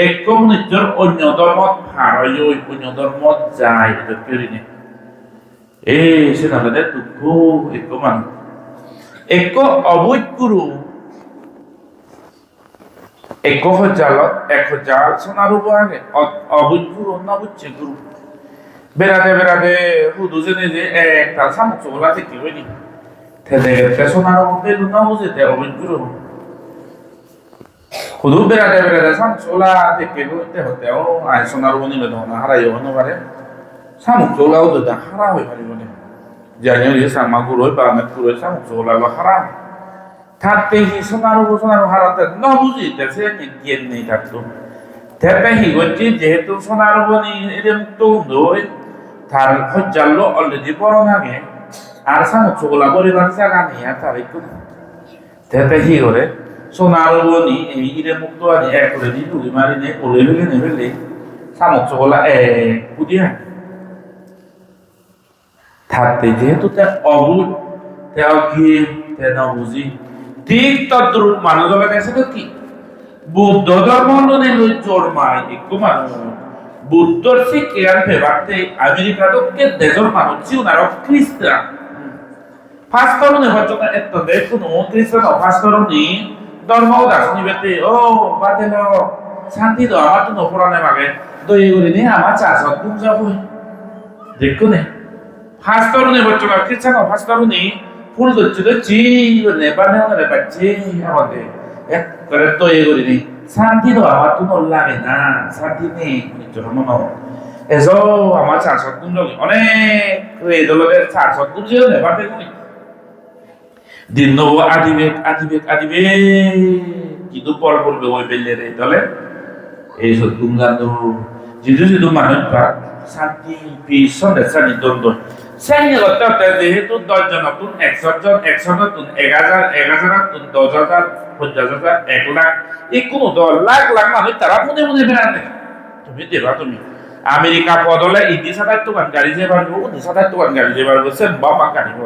এক নিজের অন্য ধর্মত হারাই অন্য ধর্মত যায় এটা করি নে সে তাহলে দুঃখ এক মানুষ এক অবৈধ গুরু এক জালত এক জাল সোনার উপর আগে অবৈধ গুরু অন্য বুঝছে গুরু বেড়াতে বেড়াতে হুদু জেনে যে একটা শামুক চোলা থেকে হয়নি তেতে সোনার উপর না বুঝে অবৈধ গুরু হুদু বেড়াতে বেড়াতে শামুক চোলা থেকে হতে হতেও আয় সোনার উপর নিলে না হারাই হতে পারে শামুক চোলাও যদি হারা হয়ে পারিব না জানি সামা গুরু বা অনেক গুরু শামুক চোলা হারা থাকতে হি সোনার হারাতে না বুঝিতে সে জ্ঞান নেই থাকতো থাকতে হি হচ্ছে যেহেতু সোনার এর মুক্ত হই তার হজ্জাল্লো অলরেডি বড় নাগে আর সামুক চোলা পরিবার জায়গা নেই আর তার একটু থাকতে হি করে সোনার বনি এই ইরে মুক্ত আনি এক করে দি দুই মারি নে ওলে ফেলে নে ফেলে সামুক চোলা কুদিয়া থাকতে যেহেতু তার অবুধ তেও কি তেনা বুঝি ঠিক তদ্রুপ মানুষের কাছে তো কি বুদ্ধ ধর্ম লই জন্মায় একটু মানুষ বুদ্ধর শিক্ষার ফেবারতে আমেরিকা তো কে দেশের মানুষ চিউনার খ্রিস্টান ফার্স্ট করুন হয়তো এত দেখুন খ্রিস্টান ফার্স্ট করুন ধর্ম দাসনি বেতে ও বাতেল শান্তি তো আমার তো নপরানে মাগে দই করে নি আমার চাষ গুম যাবো দেখুন ফার্স্ট করুন বর্তমান খ্রিস্টান ফার্স্ট করুন ফুল ধরছে তো নেপালে ওনারে পাচ্ছে আমাদের এক করে তৈরি করিনি শান্তি তো আমার তো লাগে না শান্তি নেই মনে এসো আমার 400 গুণ লোক অনেক এই দলের 400 গুণ যেও নেপালে গুণি দিন নব আদিবেগ কিন্তু পর পড়বে ওই বেলে রে দলে এই সদ্গুণ গান্ধ যেহেতু মানুষ শান্তি পিস সন্দেশানি দ্বন্দ্ব সেই করতে যেহেতু 10 জন নতুন 100 জন 100 নতুন 1000 নতুন 10,000 50,000 1 লাখ এই কোন 10 লাখ লাখ মানুষ তারা মনে মনে বেড়াতে তুমি দেবা তুমি আমেরিকা পদলে ইদি সাদার দোকান গাড়ি যে পারবো ওদি সাদার দোকান গাড়ি যে পারবো সে বাবা গাড়িব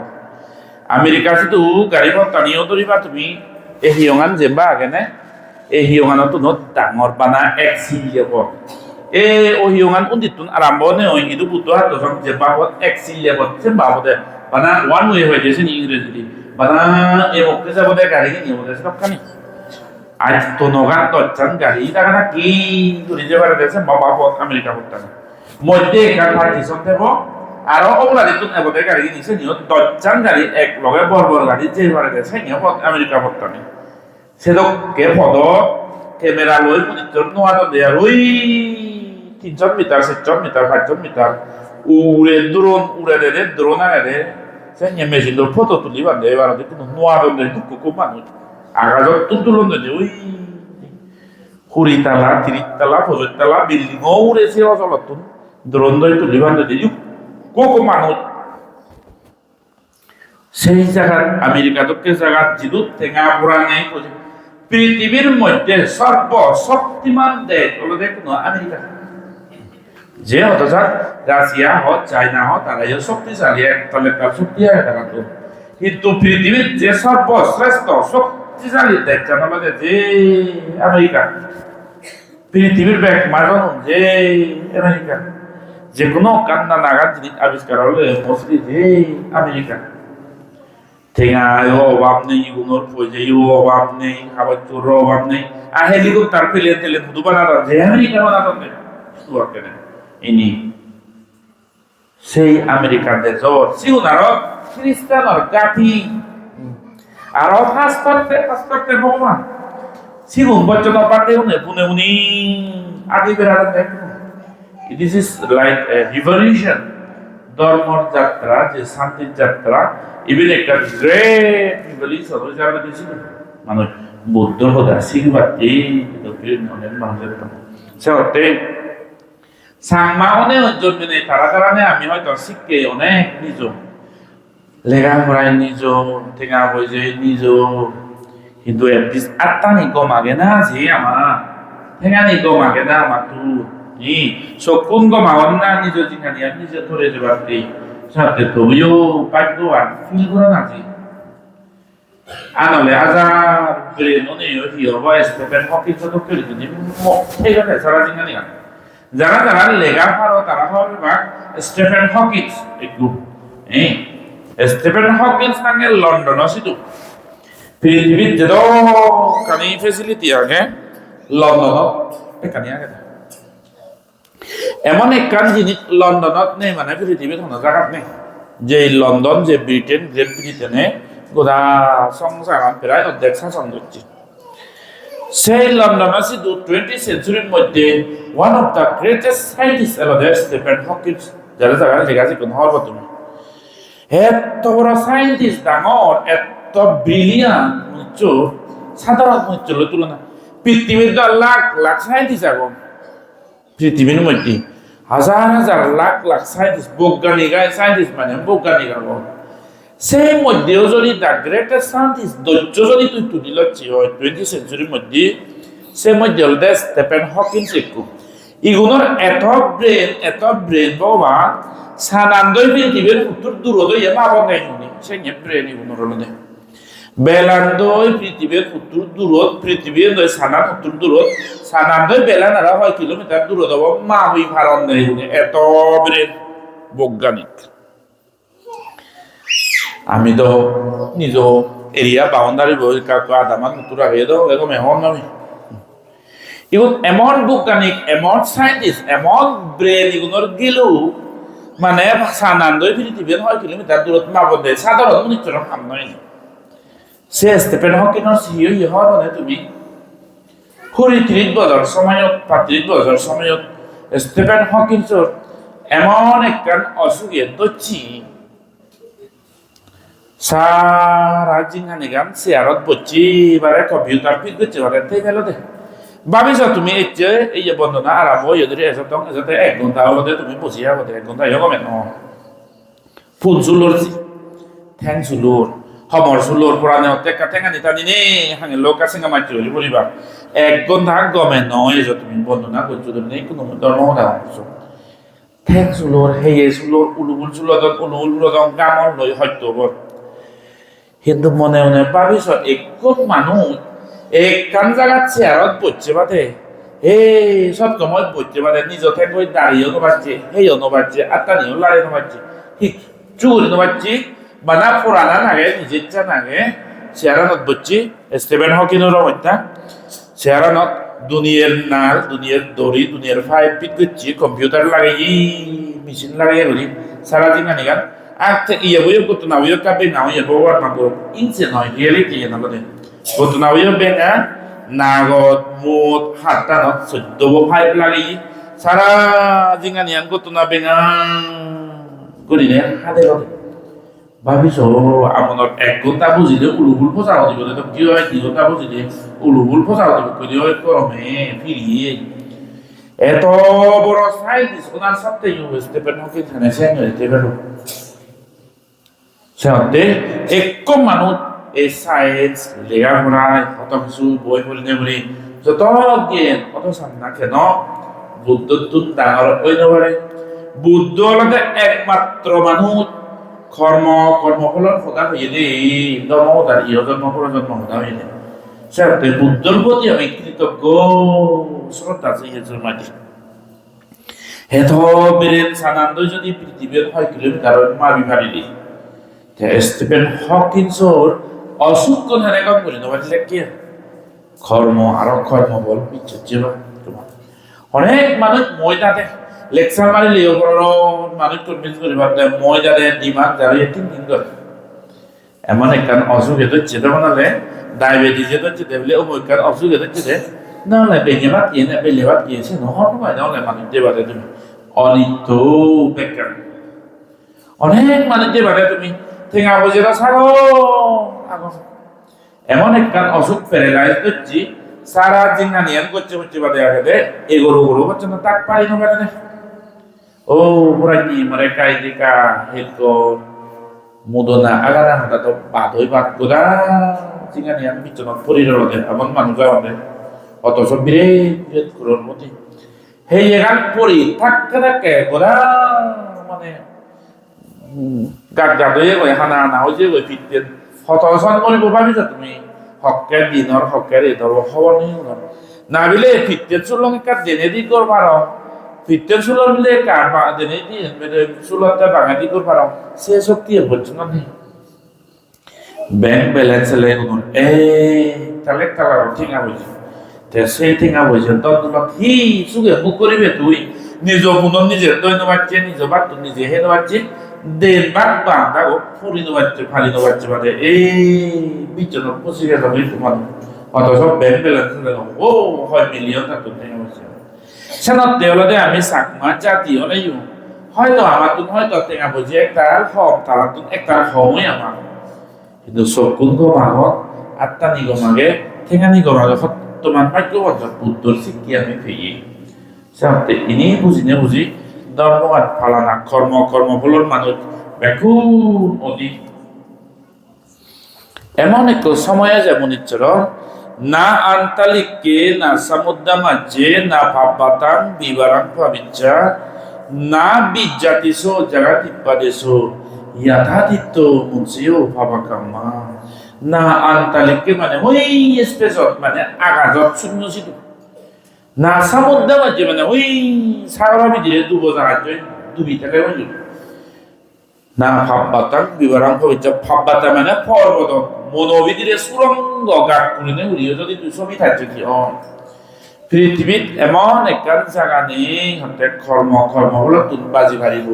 আমেরিকা শুধু গাড়ি টানিও ধরিবা তুমি এই হিয়ঙান যেবা আগে নে এই হিয়ঙানতো নত ডাঙৰ বানা এক সিলিয়াব হিয়ঙান উন্দিতুন আরম্ভ নে ওই ইদু বুদ্ধ হাত সব যে বাবত এক সিলিয়াব সে বাবতে বানা ওয়ান ওয়ে হয়ে গেছে ইংরেজি বানা এ মক্কে যাবতে গাড়ি নিয়ে বলে সব খানি আজ তো নগান তচ্চান গাড়ি টাকা কি করে যে পারে দেশে বাবা পথ আমেরিকা পথ মধ্যে এখান পার্টিশন দেব আর ওগুলা দিতুন এবতে গাড়ি নিছে নিও তচ্চান গাড়ি এক লগে বড় গাড়ি যে পারে দেশে নিও পথ আমেরিকা পথ টানে সেদক কে পদ ক্যামেরা লই মনিটর নোয়াদ দেয়ার ওই 300 মিটার 400 মিটার 500 মিটার উড়ে ড্রোন আগে সে মেশিন ফটো তুলিবা দে এবার কিন্তু নোয়াদ দে দুঃখ মানুষ আগাজত তুলন দে ওই 20 তালা 30 তালা 50 তালা বিল্ডিং উড়েছে অচলতুন ড্রোন দই তুলিবা দে কোকো মানুষ সেই জায়গা আমেরিকা দক্ষে জায়গা জিদুত ঠেঙা পুরা নেই পৃথিবীর মধ্যে সর্বশক্তিমান দেশ হলো দেখুন আমেরিকা যে হতো রাশিয়া হোক চায়না হোক তারা শক্তিশালী একতলে তার শক্তি হয় তারা তো কিন্তু পৃথিবীর যে সর্বশ্রেষ্ঠ শক্তিশালী দেশ জানা যে আমেরিকা পৃথিবীর ব্যাগ মারণ যে আমেরিকা যে কোনো কান্না নাগাদ জিনিস আবিষ্কার হলে মসলি যে আমেরিকা ঠেঙায় অভাব নেই গুণর পয়সায় অভাব নেই খাবার চোর অভাব নেই আর হেলিকপ্টার ফেলে শুধু বানাতো যে আমেরিকা বানাতো ইনি সেই আমেরিকার দেশ সিউনার খ্রিস্টানর গাঠি আর ফাঁস করতে ভগবান সিগুন বচ্চন পাতে পুনে উনি আগে বেড়াতে দেখুন দিস ইজ লাইক রিভলিউশন ধর্মর যাত্রা যে শান্তির যাত্রা ইভেন একটা গ্রেট রিভলিউশন হয়ে যাবে দিয়েছিল মানুষ বুদ্ধ হদা শিখবাতে অনেক মানুষের সে হতে সাংমা অনেক জন্মে তারা আমি হয়তো শিখকে অনেক নিজ লেখাপড়ায় নিজ ঠেঙা বইছে নিজ কিন্তু একদিস আত্মা নিকো মাগে না যে আমার ঠেঙা নিকো মাগে না আমার তু সকুন গো মাগন না নিজ জিখানি আর নিজে ধরে যাবার সাথে তবুও পাইতো আর ফিল করে না যে 아노래 아자 그래노네 여기 여바에 스테펜 허킹 저도 그리더니 뭐 해가 사라진 거 아니야 যারা লেগা পারো তারা হবে বা স্টেফেন হকিন্স একটু স্টেফেন হকিন্স নাকি লন্ডন আসিত পৃথিবীর যেত কানি ফেসিলিটি আগে লন্ডনত কানি আগে এমন একখান জিনিস লন্ডনত নেই মানে পৃথিবীর কোনো জায়গা নেই যে লন্ডন যে ব্রিটেন গ্রেট ব্রিটেনে গোটা সংসার প্রায় অর্ধেক শাসন করছে সেই লন্ডন আছে 20th সেঞ্চুরির মধ্যে one of the greatest scientist এলাদের স্টিফেন হকিন্স যারা যারা লেগেছে কোন হওয়ার তুমি এত বড় সায়েন্টিস্ট ডাঙর এত ব্রিলিয়ান্ট মুচ্চ সাধারণ মুচ্চ তুলনা পৃথিবীর তো লাখ লাখ সায়েন্টিস্ট এখন পৃথিবীর মধ্যে হাজার হাজার লাখ লাখ সায়েন্টিস্ট বৈজ্ঞানিক সায়েন্টিস্ট মানে বৈজ্ঞানিক এখন সেই মধ্যেও যদি দ্য গ্রেটেস্ট সায়েন্টিস্ট ধৈর্য যদি তুই তুলি লচ্ছি হয় 20th সেঞ্চুরির মধ্যে সেই মধ্যে হল স্টিফেন হকিন্স একটু ইগুনোর এত ব্রেন বাবা সানান্দই পৃথিবীর উত্তর দূরত ইয়ে মাব নাই শুনি সে ব্রেন ইগুনোর হল দে বেলান্দই পৃথিবীর উত্তর দূরত পৃথিবীর সানান উত্তর দূরত সানান্দই বেলান আর 6 কিলোমিটার দূরত হব মা হই ভারণ নেই এত ব্রেন বৈজ্ঞানিক আমি তো নিজ এরিয়া বাউন্ডারি বই কাকু আদামান নতুরা হয়ে দাও এরকম এমন নয় এগুলো এমন বৈজ্ঞানিক এমন সায়েন্টিস্ট এমন ব্রেন এগুলোর গেলেও মানে সানান্দই পৃথিবীর 6 কিলোমিটার দূরত মাবন দেয় সাধারণ মনিচর কাম নয় সে স্টিফেন হকিংয়ের সিও হওয়ার মানে তুমি 30 বছর সময়ত 35 বছর সময়ত স্টিফেন হকিংসর এমন একটা অসুখে দচ্ছি সারা জিঙ্গানি গান চেয়ারত বসছি এবারে কম্পিউটার ফিট করছে এবারে তাই গেল দে ভাবিছ তুমি এই যে বন্ধনা আরম্ভ হয়ে যদি এসাতে 1 ঘন্টা হলো তুমি বসিয়া হতে 1 ঘন্টা এরকম ন ফুল চুলোর ঠ্যাং চুলোর হমর চুলোর পুরানে টেকা ঠেঙা নিতা দিনে হাঙে লোক আছে মাটি হলি বলিবা 1 ঘন্টা গমে নয় যে তুমি বন্ধনা করছো তুমি কোনো ধর্ম কথা ঠ্যাং চুলোর হেয়ে চুলোর উলুগুল চুলোর উলুগুল গামল লই হয়তো বল কিন্তু মনে মনে ভাবিছ একম মানুষ একখান জায়গার চেয়ারত বসছে বাদে সব সময় বসছে বাদে নিজ থেকে দাঁড়িয়েও নবাচ্ছে হেও নবাচ্ছে আত্মানিও লাড়ে নবাচ্ছে ঠিক চুরি নবাচ্ছি বানা পুরানা নাগে নিজের চা নাগে চেয়ারানত বসছি স্টিফেন হকিংয়ের হত্যা চেয়ারানত দুনিয়ার নাল দুনিয়ার দড়ি দুনিয়ার ফাইভ পিট করছি কম্পিউটার লাগাই মেশিন লাগাই করি সারা দিন আনি গান Ate iya boyo kutuna boyo kabe na iya bawa nago inse no reality ya nago de kutuna boyo benga nagot mut hatta no sudobo pipe lagi sara jingan yang kutuna benga kuri ne hade lo babiso amonor 1 ঘন্টা বুঝিলে উলুবুল ফসা হতে বলে তো কি হয় 2 ঘন্টা বুঝিলে উলুবুল ফসা হতে করি হয় করমে ফিরিয়ে এত বড় সাইন্টিস্ট ওনার সাথে স্টিফেন হকিং এর সেন হতে পারো সেহতে একম মানুষ এই সায়েন্স লেখাপড়ায় কত কিছু বই পড়িনে বলি যত জ্ঞান কত সামনা কেন বুদ্ধত্ব ডাঙর হইতে পারে বুদ্ধ হলতে একমাত্র মানুষ কর্মফলন সদা হয়ে দেই জন্মদার ইহ জন্মফল জন্ম সদা হয়ে দেয় সেহতে বুদ্ধর প্রতি আমি কৃতজ্ঞ শ্রদ্ধা চেয়েছে মাটি হেত বেরেন সানান্দ যদি পৃথিবীর 6 কিলোমিটার মাবি পারিলি স্টিফেন হকিংসর অসুখ কোন হারে কম করে নেওয়া কি কর্ম আর কর্মবল বিচ্ছেদ তোমার অনেক মানুষ ময়দাতে লেকচার মারিলেও মানুষ কনভিন্স করিবার ময়দাতে ডিমান্ড দাঁড়িয়ে তিন করে এমন একখান অসুখ এত চেতে বানালে ডায়াবেটিস এত চেতে বলে অমুকখান অসুখ এত চেতে নাহলে বেঞ্জামাত ইয়ে বেলেবাত গিয়েছে নহয় নাহলে মানুষ দেবাতে তুমি অনিত্য বেকার অনেক মানুষ দেবাতে তুমি ঠেঙা বুঝেরা ছাড়ো এমন একখান অসুখ প্যারালাইজ করছি সারা জিঙ্গা নিয়ম করছে হচ্ছে বাদে আগে এগোরো গরু হচ্ছে না তাক পারি না বেড়ে ও পুরাই মরে কাই দিকা হেত মুদনা আগানা হাতা তো বাদ হই বাদ গোদা জিঙ্গা নিয়ম বিচনত পরিরতে এমন মানুষ আমাকে অথচ বিরেত করোর মতি সেই এখান পরি থাকতে থাকে গোদা মানে গাদ গাদ হয়ে গই হানা হানা হয়েছে গই ফিটতে হতসন মরিব ভাবিছা তুমি হকে দিনর হকে রেদর খবর নেই না বিলে ফিটতে চুলং কার দেনে দি কর পারো ফিটতে চুলর বিলে কার দেনে দি চুলতে বাঙালি কর পারো সে শক্তি বলছো না ব্যাংক ব্যালেন্স লেগুন তাহলে তারা ঠিক আছে তে সেই ঠিক আছে তো তোলা কি সুগে বুক করিবে তুই নিজ পুনর নিজে দৈন বাচ্চে নিজ বাট নিজে হেন বাচ্চে দেন বাট বান্দা ও ফুরিনো বাচ্চে ফালিনো বাচ্চে বাদে বিচন পচি গেল এই তোমার অথচ ব্যাংক ব্যালেন্স লেগুন হয় মিলিয়ন টাকা ঠিক আছে সেনা দেওলাতে আমি সাকমা জাতি হলেও হয়তো আমার তুমি হয়তো টেঙা বুঝি একটা হম তারা তুমি একটা হমই আমার কিন্তু সকুন গমাগত আত্মা নিগমাগে ঠেঙা নিগমাগে সত্যমান ভাগ্যবদ্ধ পুত্তর শিক্ষি আমি ফেয়ে সাথে ইনি বুঝি ধর্মঘাত ফালানা কর্মফলর মানুষ ব্যাকুল অধিক এমন এক সময়ে যেমন ইচ্ছর না আন্তালিককে না সমুদ্রা মাঝে না ভাববাতাং বিবারাং ভাবিচ্ছা না বিজ্জাতিসো জাগাতিপ্পাদেশো ইয়াথাদিত্য মুন্সিও ভাবাকাম্মা না আন্তালিককে মানে ওই স্পেসত মানে আগাজত শূন্য ছিল না সমুদ্রা মাঝে মানে ওই সাগরের ভিতরে ডুবো জাহাজ ডুবি থাকে বুঝলি না ভাববাতাং বিবারাং ভাবিচ্ছা ভাববাতা মানে পর্বত মনোবিধিরে সুরঙ্গ গাট করে উড়িয়ে যদি তুই ছবি থাকছে কি পৃথিবীত এমন একখান জায়গা নেই হতে কর্ম হলো তুন বাজি ভারিব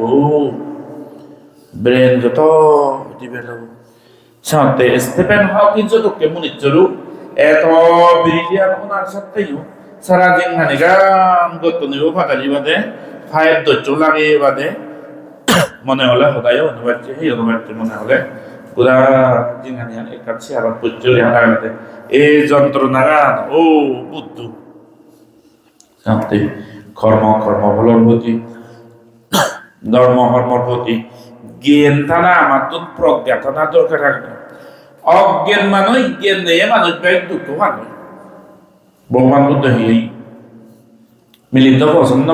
ব্রেন যত দিবে সাথে স্টিফেন হকিং যতকে মুনিচ্ছরু এত ব্রিলিয়ান ওনার সত্ত্বেও সারা দিন খানি গান গত নিব ফাটালি বাদে ফাইভ ধৈর্য লাগে বাদে মনে হলে সদায় অনুবাদছে সেই অনুবাদটি মনে হলে পুরা জিনানিয়ান একাছে আবার পর্যরে হারাগাতে এই যন্ত্রণা গান বুদ্ধ সাথে কর্ম ফলর প্রতি ধর্ম কর্মর প্রতি জ্ঞান থানা আমার তো প্রজ্ঞা থানা দরকার থাকে অজ্ঞান মানুষ জ্ঞান নেই মানুষ ব্যয় দুঃখ মানুষ ভগবান বুদ্ধ হই মিলিন্দ পছন্দ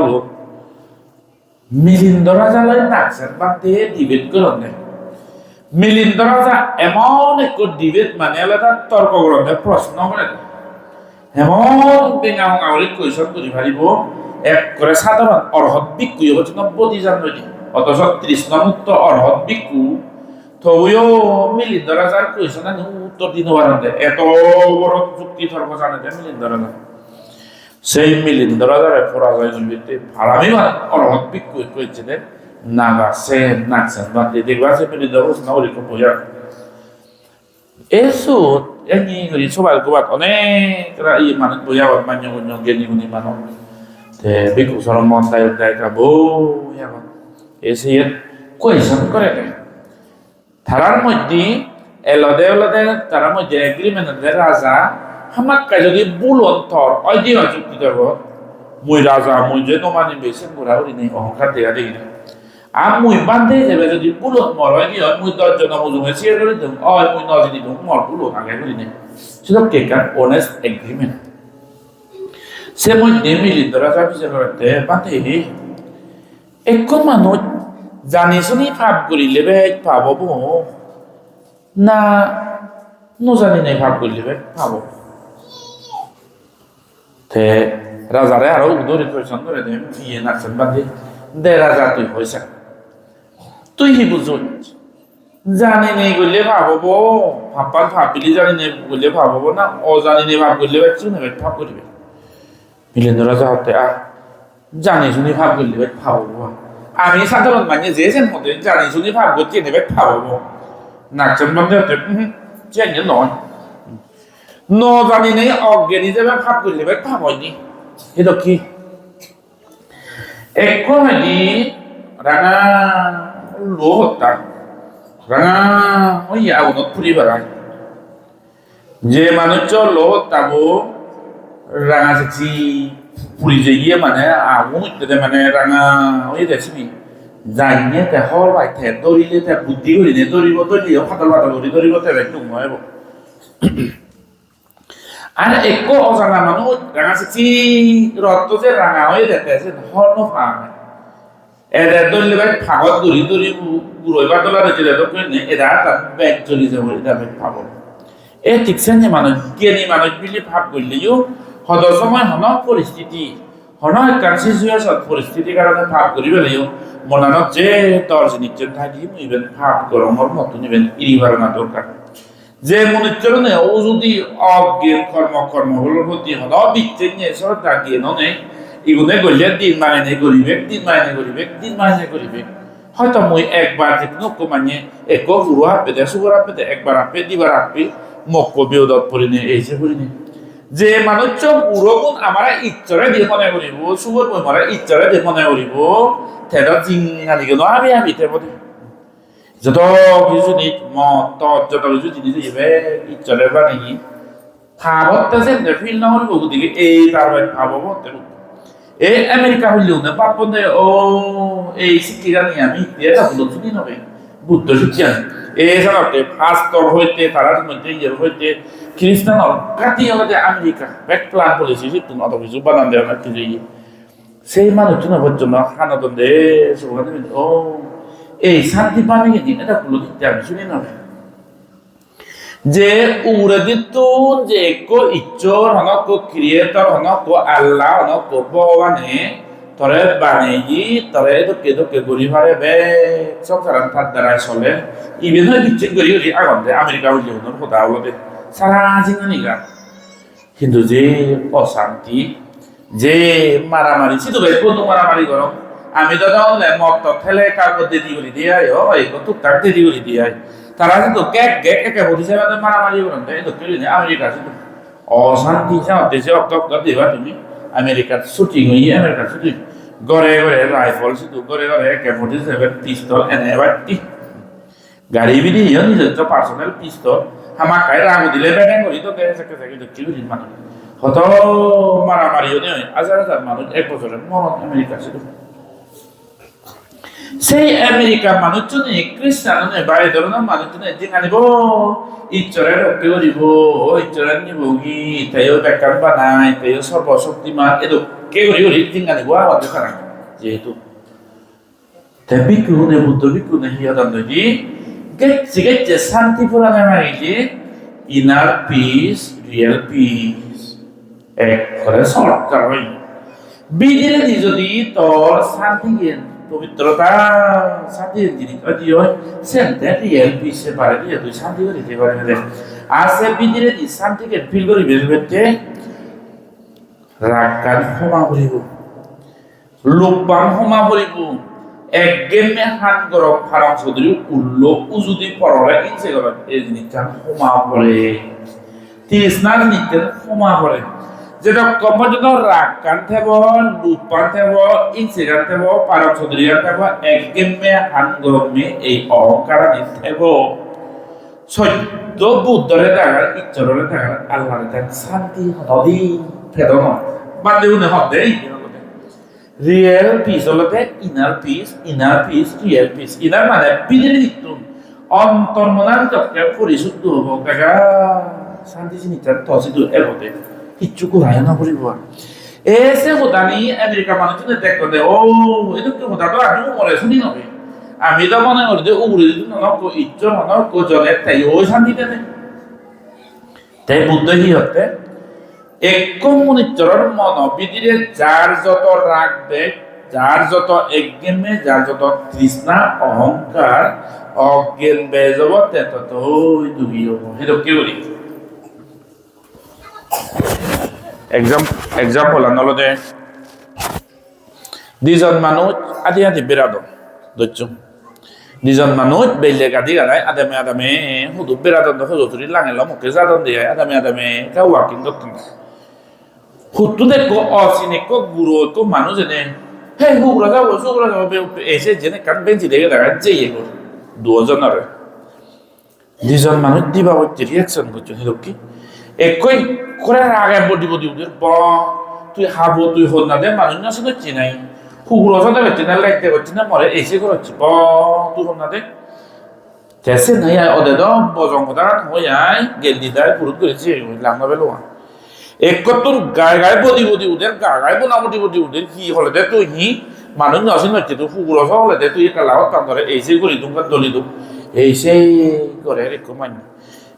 মিলিন্দ রাজা লয় নাকসার বাদ দিয়ে ডিবেট করনে মিলিন্দ রাজা এমন এক ডিবেট মানে আলাদা তর্ক করনে প্রশ্ন করে এমন বেঙা আঙুলি কৈশন করি ভারিব এক করে সাধারণ অর্হত ভিক্ষু হচ্ছে 90 জন নদী অথচ তৃষ্ণামুক্ত অর্হত ভিক্ষু তবুও মিলিন্দ রাজার কৈশন উত্তর দিন পারে এত বড় যুক্তি তর্ক জানে মিলিন্দ রাজা সেই মিলিন্দ রাজার পরাজয় করবিতে ফারামি অর্হত ভিক্ষু কইছিলেন নাগা সে নাকসেন বাদে দেখবা সে মিলিন্দ প্রশ্ন করি বোঝা এসো এনি করি সবাই গোবাত অনেক মানুষ বোঝা মান্য জ্ঞানী গুণী মানুষ তে ভিক্ষু সরম মন তাই কাবো এসে কোয়েশন করে তারার মধ্যে এলদে তারার মধ্যে এগ্রিমেন্ট রাজা হামাক্কা যদি বুলন থর অইদিন চুক্তি করব মুই রাজা মুই যে নমানি বেসেন ঘোরাঘুরি নেই অহংকার দেখা দেখি না আর মুই বান্ধে যাবে যদি বুলন মর হয় কি হয় মুই 10 জন মুজুমে শেয়ার করে দিম মুই নজনি দিম মর বুলন আগে করি নেই সেটা কেকার অনেস্ট এগ্রিমেন্ট সে মধ্যে মিলিত রাজা বিচার করতে বান্ধে এক মানুষ জানি শুনি ভাব করিলে বেগ ভাবব না নজানি নাই ভাব করিলে বেগ ভাব তে রাজারে আরো উদরি কৈশন করে দেন ইয়ে নাচন বান্ধে দে রাজা তুই হয়েছে তুই হি বুঝুন জানি নেই করলে ভাবব ভাবপান ভাবিলি জানি নেই করলে ভাবব না অজানি নেই ভাব করলে বেগছি না বেগ ভাব করিবে মিলেন্দ্র রাজা হতে জানি শুনি ভাব করলে বেগ ভাবব আমি সাধারণ মানে যেছেন মধ্যে জানি শুনি ভাব করছি নেবে ভাবব নাচন বান্ধে হতে চেঞ্জ নয় ন জানি নেই অজ্ঞানী যাবে ভাব করলে বেগ ভাব হয়নি এটা কি এক হয়নি রাঙা লো হত্যা রাঙা ওই আগুনত ফুরি বেড়ায় যে মানুষ লো হত্যাবো রাঙা সেছি পুরি যে ইয়ে মানে আগুন ইত্যাদি মানে রাঙা ওই রেসিপি যাইনে তে হল বাই থে দরিলে তে বুদ্ধি করিনে দরিব ফাটল ধরিব তে একটু নহব আর এক অজানা মানুষ রাঙা সেছি রক্ত যে রাঙা হয়ে যেতে আছে হল নফামে এদের ধরলে ভাই ফাগত দূরি দূরি গুড়ইবা তোলা রয়েছে এদের করে এরা তার ব্যাগ চলে যাবো এটা ভাই ফাগল এ ঠিকছে যে মানুষ জ্ঞানী মানুষ বিলি ভাব করলেও হদ সময় হন পরিস্থিতি হন একটা সিচুয়েশন পরিস্থিতির কারণে ভাব করি পেলেও মনানত যে দশ নিচ্ছেন থাকি ইভেন ভাব গরমর মতন ইভেন ইরিবার না দরকার যে মনুষ্যরণে ও যদি অজ্ঞান কর্মগুলোর প্রতি হন বিচ্ছেদ নিয়ে শ্রদ্ধা জ্ঞান নেই ইগুনে গলিয়ে দিন মাইনে করিবে হয়তো মই একবার যেকোনো মানে এক গুরু আপে দে সুগর আপে দে একবার আপে দিবার আপে মক্ক বিয়োদত পরিনে এইসে পরিনে যে মানুষ পুরোগুণ আমার ইচ্ছারে দিয়ে মনে করিব সুগর মই মারা ইচ্ছারে দিয়ে মনে করিব তেটা জিঙ্গানি কেন আমি তেমনি যত কিছু নিজ মত যত কিছু জিনিস দিবে ইচ্ছারে বা নাকি ভাবতে যে ফিল না করিব গতিকে এই তার ভাবব এই আমেরিকা হইলেও না পাপনে ও এই শিক্ষিকা নিয়ে আমি এটা বলো শুনি নবে বুদ্ধ শিক্ষা এই জানাতে ফাস্টর হইতে তারার মধ্যে ইয়ের হইতে খ্রিস্টান কাটি আমাদের আমেরিকা ব্যাক প্ল্যান বলেছি যে তুমি অত কিছু বানান দেওয়া না কিছু সেই মানুষজন পর্যন্ত হানাদন দে ও এই শান্তি পানি গেছি এটা বলো দিতে আমি শুনি নবে যে উড়দিতুন যে কো ইচ্ছর হনক ক্রিয়েটর হনক আল্লাহ হনক ভগবানে তরে বানেই তরে দোকে গরি ভারে বে সংসার তার দ্বারাই চলে ইভেন হয় বিচ্ছেদ করি করি আগন্তে আমেরিকা হইলে হনোর কথা হলো সারা জিনিগা কিন্তু যে অশান্তি যে মারামারি শুধু ভাই কোন মারামারি গরম আমি তো মত ঠেলে কাগজ দিয়ে দিয়ে হয় টুকটাক দিয়ে দিয়ে তারা কিন্তু একে বলছে মারামারি করেন আমেরিকা শুধু অশান্তি দেশে অক্ট দেবা তুমি আমেরিকার শুটিং হইয়ে আমেরিকার শুটিং ঘরে ঘরে রাইফল শুধু ঘরে ঘরে একে 47 পিস্তল এনে বাটি গাড়ি বিধি নিজস্ব পার্সোনাল পিস্তল হামাকায় রাগু দিলে ব্যাটিং করি তো দেশে থেকে দেখছি মানুষ হত মারামারিও নেই হাজার হাজার মানুষ এক বছরের মরণ আমেরিকা শুধু সেই আমেরিকা মানুষজনে খ্রিস্টান বাইরে ধরনের মানুষজনে যে আনিব ঈশ্বরের রক্ষে করিব ঈশ্বরের নিব কি তাইও বেকার বানায় তাইও সর্বশক্তিমান এতো কে করি করি যে আনিব আমাদের খারাপ যেহেতু তাই বিক্ষুনে বুদ্ধ বিক্ষুনে হিয়াদান দই গেছে শান্তি পুরাণে মারিলে ইনার পিস রিয়েল পিস এক করে সরকার হই বিদিরে যদি তোর শান্তি জ্ঞান পবিত্রতা শান্তির জিনিস যদি হয় সেন্তে রিয়েল পিসে পারে দিয়ে তুই শান্তি করে দিতে পারে না আর সে বিদিরে দি শান্তিকে ফিল করি বেরবেতে রাগকান ক্ষমা করিব লোকবান ক্ষমা করিব একগেমে হান গরম ফারাম চৌধুরী উল্ল উজুদি পরলে ইনসে গরম এই জিনিসটা ক্ষমা করে তৃষ্ণা জিনিসটা ক্ষমা করে যেটা পর্যন্ত রাগ কান থেব লুপান থেব ইনসিগান থেব পারম চৌধুরীগান থেব একগেমে হান গরমে এই অহংকার থেব সত্য বুদ্ধরে দেখার ইচ্ছরে দেখার আল্লাহর দেখ শান্তি নদী ফেদ নয় বাদে উনি হবে রিয়েল পিস হলতে inner peace real peace inner মানে বিদিরে দিতুন অন্তর্মনান চক্রে পরিশুদ্ধ হব কাকা শান্তি জিনিসটা তসিদু এর হতে কিচ্ছু কোথায় না করিব এসে হোদানি আমেরিকা মানুষজনে দেখো দে ও এটা কি হোদা তো আমিও মরে শুনি নবে আমি তো মনে করি যে উড়ে দিত নক ইচ্ছর নক জলে তাই ও শান্তিতে নেই তাই বুদ্ধ কি হতে এক মনিচরণ মন বিদিরে যার যত রাখবে যার যত একগেমে যার যত তৃষ্ণা অহংকার অজ্ঞান বেয়ে যাব তত দুঃখী হব সেইটো কি করি এক্সাম্পল আনলতে দুজন মানুষ আদি আদি বেড়াদো ধরছ দুজন মানুষ বেলে গাদি গাড়ায় আদামে হুদু বেড়াদন হুজুরি লাঙেল মুখে যাদন দিয়ে আদামে কা ওয়াকিং করতেন হুট্টু দেখো অচিনেকো গুরুকো মানুষ এনে হে হুগুরা যাবো এসে জেনে কান বেঞ্চি দেখে দেখা যে এগো দুজনের দুজন মানুষ দিবা হচ্ছে রিয়াকশন করছে কি একই করে আগে বডি উদের তুই হাবো তুই হল না দে মানুষ না শুনে চিনাই হুগুরা সাথে হচ্ছে না লাইতে হচ্ছে না মরে এসে করে হচ্ছে তুই হল না দে তেসে নাই ওদের তো বজং কথা হয়ে আয় গেল দিদায় পুরুত করেছি লাঙ্গা বেলো এক তোর গায়ে বদি উদের গায়ে বোনা বদি উদের কি হলে দে তুই মানুষ নসিন হচ্ছে তো ফুগুলো সকলে তুই একটা লাভত কাম করে এই সেই করি তুমি দলি দু এই সেই করে রেখো মান্য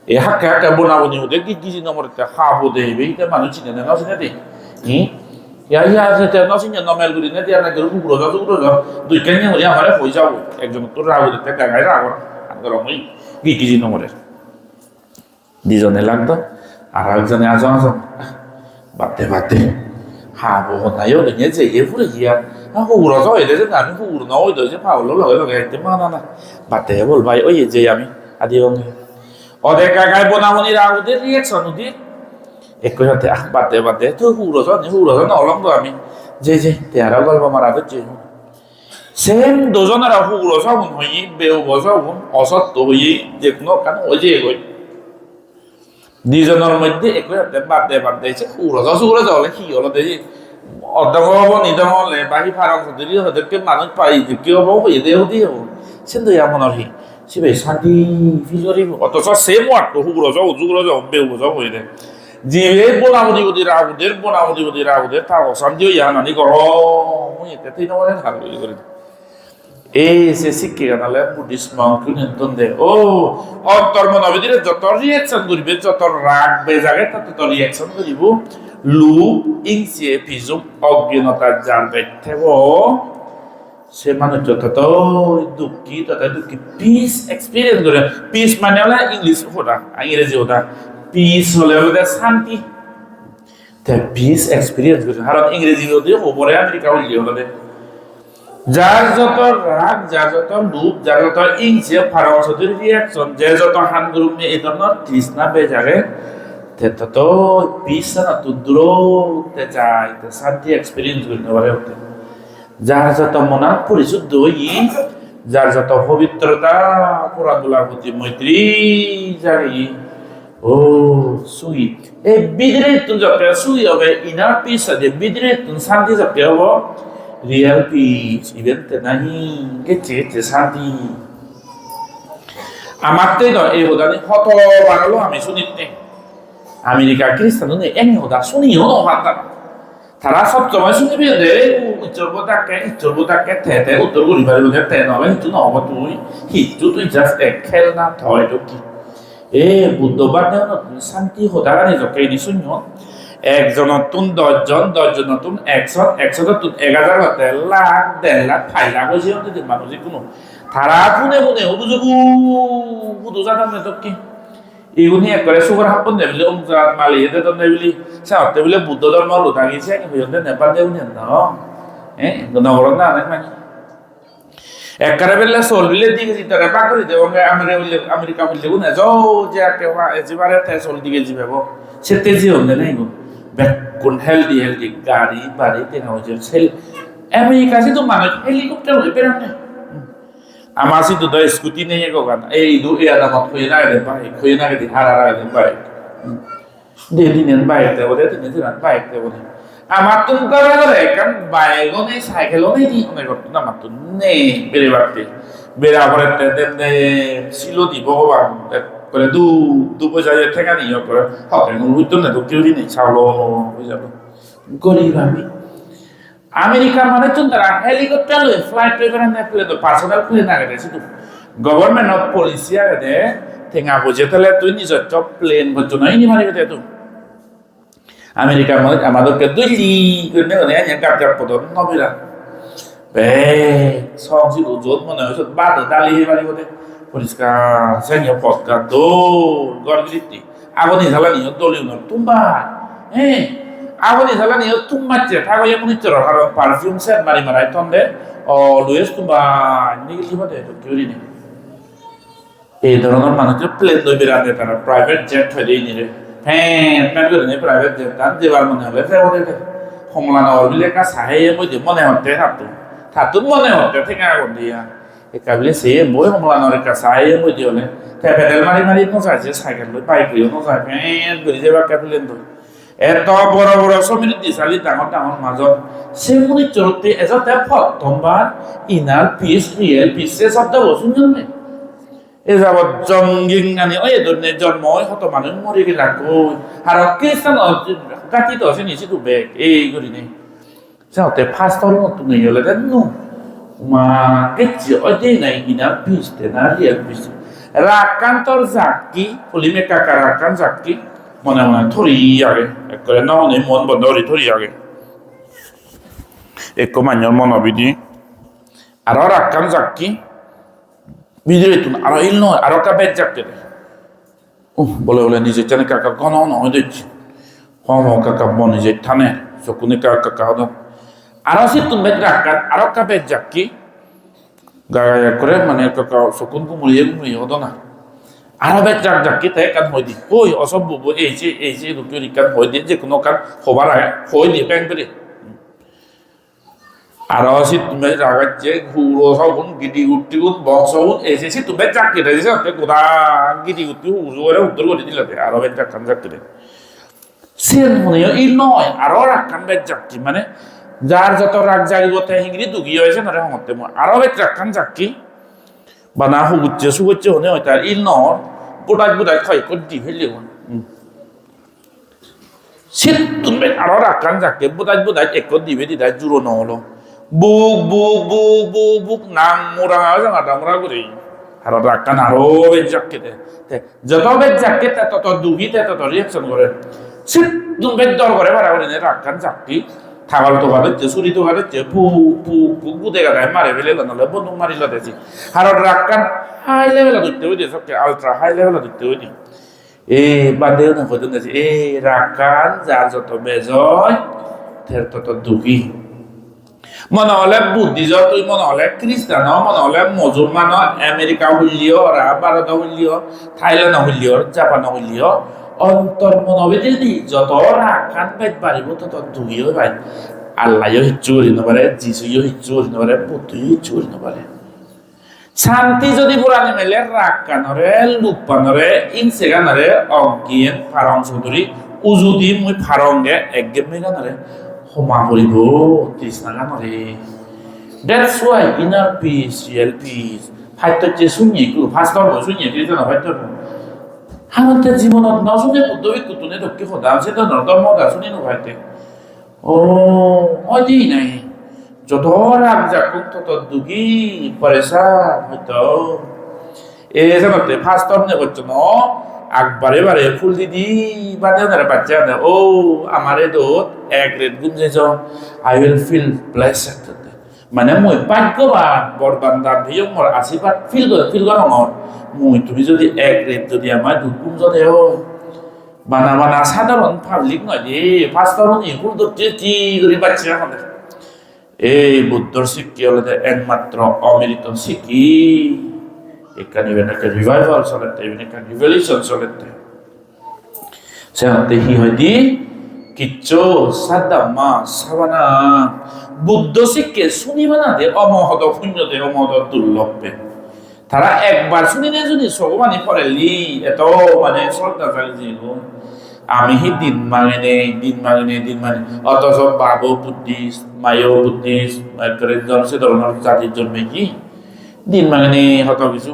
এই হাক্কা হাক্কা বোনাবনি হতে কি নম্বর খাবো দেবে এটা মানুষ চিনে না নসিনে দে ইয়া নসিনে নমেল করি না দিয়া না করে ফুগুলো দুই কেন হলে আমার হয়ে যাবো একজন তোর রাগু দেখতে গাগায় রাগ গরম ওই কি নম্বরের দুজনে লাগতো আর একজনে আজম বাতে হাবো নাইও দেখে যে এ ফুলে গিয়া হুগুলো সবাই দেশে আমি হুগুলো নয় দেশে ফাউলো লগে একদম না বাতে বল ভাই ওই যে আমি আদি ওদের কাকায় বোনামনি রাগুদের রিয়াকশন ওদের একই সাথে বাতে তো হুগুলো না অলঙ্গ আমি যে তেরা গল্প মারা হচ্ছে সেম দুজনেরা হুগুলো সব হই বেউ বসব অসত্য হই যে কোনো কারণ ওই যে এগোয় দুজনের মধ্যে একই সাথে বাদে সুগুলো হলে কি হলো দেখি অর্ধক হব নিদম হলে বাকি ফারাম যদি ওদেরকে মানুষ পাই যে কি হবো হয়ে দেহ দিয়ে হবো কিন্তু এমন আর কি সে বেশ শান্তি ফিল করিব অথচ সেম ওয়ার্ডটো সুগুলো যাও বেউ যাও হয়ে দেয় যে বোনামতি রাগুদের তার অশান্তি হয়ে আনানি গরম এতে তিন ভাল করে এই যে শিক্ষে গেলে বুদ্ধিস্ট মঙ্কি নিয়ন্ত্রণ দেয় ও অন্তর্মনবিদের যত রিয়াকশন করবে যত রাগ বেজাগে তত রিয়াকশন করিব লুপ ইংসিয়ে ফিজুক অজ্ঞানতার যার ব্যর্থেব সে মানুষ যত দুঃখী পিস এক্সপিরিয়েন্স করে পিস মানে হলে ইংলিশ ওটা ইংরেজি ওটা পিস হলে শান্তি পিস এক্সপিরিয়েন্স করে কারণ ইংরেজি ওপরে আমেরিকা উল্লি হলে যার যত রাগ যার যত লুপ যার যত ইংসে ফারাওয়াসদের রিয়াকশন যে যত হান গ্রুপ নিয়ে এই ধরনের তৃষ্ণা বেজারে তে তত পিস না তুদ্রতে যায় তে শান্তি এক্সপিরিয়েন্স করতে পারে হতে যার যত মনা পরিশুদ্ধ হই যার যত পবিত্রতা পুরাণগুলার প্রতি মৈত্রী জানি ও সুই এই বিদরে তুন যত সুই হবে ইনার পিস আছে বিদরে তুন শান্তি যত হবে রিয়েল পিস ইভেন্ট নাহি গেছে শান্তি আমার তো এই হোদানি কত বানালো আমি শুনিতে আমেরিকা খ্রিস্টান এনে হোদা শুনিও হাতা তারা সব সময় শুনিবি দে ইচ্ছরবোধাকে থেতে উত্তর গরিবার বোধে তে নবে হিচু নহব তুই জাস্ট এক খেল না থয় তো কি বুদ্ধবার শান্তি হোদারা নিজকে এনে শুনিও একজনের তুন 10 জন নতুন 100 তুন 1000 হতে লাখ 1.5 লাখ 5 লাখ হয়েছে অন্তত মানুষ কোনো তারা পুনে বুধু জানান না তো কি এগুলি একবারে সুগার হাপ্পন নেবলি অংজাত মালিয়েতে তো নেবলি সাথে বলে বুদ্ধ ধর্ম লোটাগিয়েছে হইতে নেপাল দেউনি না নগর না অনেক মানে একবারে বেলা চলবিলে দিকে তারা পাকড়ি দেব আমেরিকা বললে গুনে যাও যে একেবারে চল দিকে যাবে সে তেজি হলে নাই গো কোন হেলদি গাড়ি বাড়ি টেকনোলজির সেল আমেরিকা সে তো মানুষ হেলিকপ্টার হয়ে পেরাম না আমার সে তো স্কুটি নেই গো গান এই দু এ আদামত হয়ে না রে বাইক হয়ে না রে হারা রে বাইক দিনের বাইক দেবো দিনের বাইক দেবো আমার তো করে কারণ বাইকও নেই সাইকেলও নেই কি মনে করতো না আমার তো নেই বেড়ে বাড়তে বেড়া করে ছিল দি ভগবান করে দু পয়সা ঠেকা নিয়ে করে হবে হইতো না তো কেউ নেই চাউল হয়ে যাবো গরিব আমি আমেরিকা মানে তো তারা হেলিকপ্টার লই ফ্লাইট প্লেন না প্লেন পার্সোনাল প্লেন আগে শুধু গভর্নমেন্ট অফ পলিসি আগে ঠেঙা বুঝে তাহলে তুই নিজের চপ প্লেন বুঝছো নাই নি মারি গেছে তো আমেরিকা মানে আমাদেরকে দুইলি করে গাপ পদন নবিরা বে সংসি উজোত মনে হচ্ছে বাদ ডালি মারি গেছে পরিষ্কার সেনিও পস্কার দোল গর্বিতি আগুনি জ্বালানি দলীয় তুম্বা আগুনি জ্বালানি তুম্বাচ্ছে থাকো এমন ইচ্ছে কারণ পারফিউম সেট মারাই তন্দে অলওয়েজ তুম্বা নেগেটিভ হতে কেউ নেই এই ধরনের মানুষের প্লেন লই বেড়াতে তারা প্রাইভেট জেট হয়ে দিয়ে নিলে প্যান করে নেই প্রাইভেট জেট তার যেবার মনে হবে সমলা নগর বিলে কা সাহে মনে হতে থাতুন মনে হতে ঠিক আগুন দিয়া একাবিলে সে বই সমলা নগরের কা সাহে মধ্যে হলে পেডেল মারি নজাইছে সাইকেল লই বাইক লইও নজাই প্যান করে যাবার প্লেন ধরে এত বড় সমৃদ্ধিশালী ডাঙৰ মাজত সেমনি চলতে এজতে প্ৰথমবাৰ ইনাৰ পিস রিয়েল পিসে শব্দ বসুন জানে এ যাবত জঙ্গিং আনি এই ধরনের জন্ম হত মানুষ মরে গেল আর খ্রিস্টান কাটিত আছে নিচে তো বেগ এই করি নেই Sao te pastor mo tu ngi yola dan no. Ma kecci oje na ina piste na real piste. Rakan tor zakki, polime kakarakan zakki. Mona thori yage. Ekkore no ne mon bondori thori yage. Ekko manyor mono bidi. Aro rakan zakki. Bidi tun aro ilno aro ka bet zakki. Boleh নিজে জানে কাকা কোন নয় দিচ্ছি হম কাকা মনে যে থানে সকুনে কাকা কাকা আরো সে তুমি রাখান আরো কাপে যাকি গায়া করে মানে কাকা সকুন গুমড়িয়ে হতো না আরো বেচ যাকি তাই কান হই দি ওই অসম্ভব এই যে রুটি কান হই দি যে কোনো কান হবার আগে হই দি ব্যাংক করে আরো সে তুমি রাখাচ্ছে হুড়ো সগুন গিদি উঠি গুণ বংশগুণ এসে সে তুমি যাকি রে যে গোদা গিদি উঠি হুড়ো করে উত্তর করে দিলে আরো বেচ রাখান যাকি রে সেন মনে ই নয় আরো রাখান বেচ যাকি মানে যার যত রাগ জাগিব তাই হিংরি দুগি হয়েছে না রে হতে আরো বেচ রাখান যাকি বা না সুগুচ্ছে হনে হয় তার ই নয় বুড়াই খাই করে দি ফেললে সে তুমি আরো রাখান যাকে বুড়াই এক দিবে দিদাই জুড়ো নহলো বুক নাম মোরা জাঙা মোরা করে আরো রাখান আরো বেচ যাকে যত বেচ যাকে তত দুগিতে তত রিয়াকশন করে সে তুমি দর করে ভাড়া করে রাখান যাকি থাকাল তো ভালো চুরি তো ভালো বুদে গাড়ায় মারে ফেলে নাহলে বন্ধু মারিল দেখছি আর রাখান হাই লেভেল ধরতে হইতে সবচেয়ে আলট্রা হাই লেভেল ধরতে হইতে বাদেও না হইতে দেখছি রাখান যার যত বেজয় তের তত দুঃখী মনে হলে বুদ্ধিজ তুই মনে হলে খ্রিস্টান মনে হলে মুসলমান আমেরিকা হইলিও ভারত হইলিও থাইল্যান্ড হইলিও জাপান হইলিও অন্তর মনোবেদে দি যত রাখান বাইত পারিব তত দুইও ভাই আল্লাহও হিচ্ছু করি নপারে যিশুও হিচ্ছু করি নপারে বুদ্ধি হিচ্ছু করি নপারে শান্তি যদি পুরানি মেলে রাখানরে লুপানরে ইনসেগানরে অজ্ঞেন ফারং চৌধুরী উজুদি মুই ফারংগে একগে মেগানরে হমা করিব তৃষ্ণা গানরে that's why inner peace real peace fight যে শুনিয়ে ফার্স্ট শুনিয়ে দিতে না ফাইট হানতে জীবনত নশুনে পদ্ধতি কুতুনে দক্ষি সদা সেটা নর্দম মদা শুনি নভাইতে অদি নাই যত রাগ জাকুক তত দুগি পরেশান হইতো জানতে ফার্স্ট নে করছো ন বারে ফুল দিদি বাদে না বাচ্চা না আমারে দোত এক রেট গুমজেছ আই উইল ফিল ব্লেসড মানে মই ভাগ্যবান বরবান্দার ভিও মোর আশীর্বাদ ফিল করা আমার মুই তুমি যদি এক রেট যদি আমার দুকুম যদি বানা সাধারণ পাবলিক নয় রে ফার্স্ট ফুল ধরতে কি করে বাচ্চা আমাদের এই বুদ্ধর শিক্ষি হলে একমাত্র অমৃত শিক্ষি এখানে একটা রিভাইভাল চলেতে একটা রিভলিউশন চলেতে সেখানে হি হয় দি কিচ্ছু সাদাম্মা সাবানা বুদ্ধ শিক্ষে শুনিবে না দে অমহদ শূন্য দে অমহদ দুর্লভে তারা একবার শুনিলে যদি সগমানি পড়েলি এত মানে শ্রদ্ধা চালিয়ে আমি হি দিন মাঙে অথচ বাবু বুদ্ধিস্ট মায়ও বুদ্ধিস্ট সে ধরনের জাতির জন্মে কি দিন মাঙে হত কিছু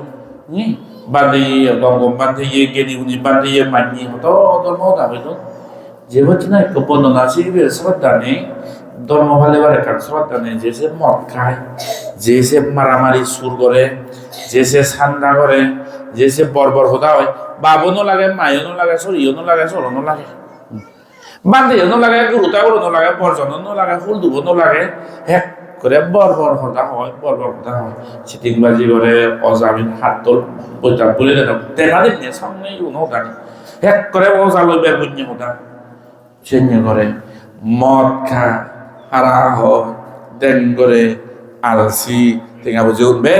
বান্ধে গম বান্ধে গেনি উনি বান্ধে মানি হত ধর্ম হইল যে হচ্ছে না একটু বর্ণনা শিখবে শ্রদ্ধা নেই ধর্ম ভালে বারে কার শ্রদ্ধা নেই যে সে মদ খায় যে সে মারামারি সুর করে যে সে সান্দা করে যে সে বর্বর হোদা হয় বাবনও লাগে মায়নও লাগে শরীরও লাগে চরণও লাগে বান্ধেও লাগে গুরুতাও লাগে বর্জনও লাগে ফুল দুবনও লাগে হেক করে বর্বর হোদা হয় চিটিংবাজি করে অজামিন হাত তোল বৈতাল বলে দেখা দিন সামনে হোদা হেক করে অজা লইবে বন্য হোদা সেন্য করে মদ খা হারা হয় দেন করে আলসি টেঙা বুঝে উঠবে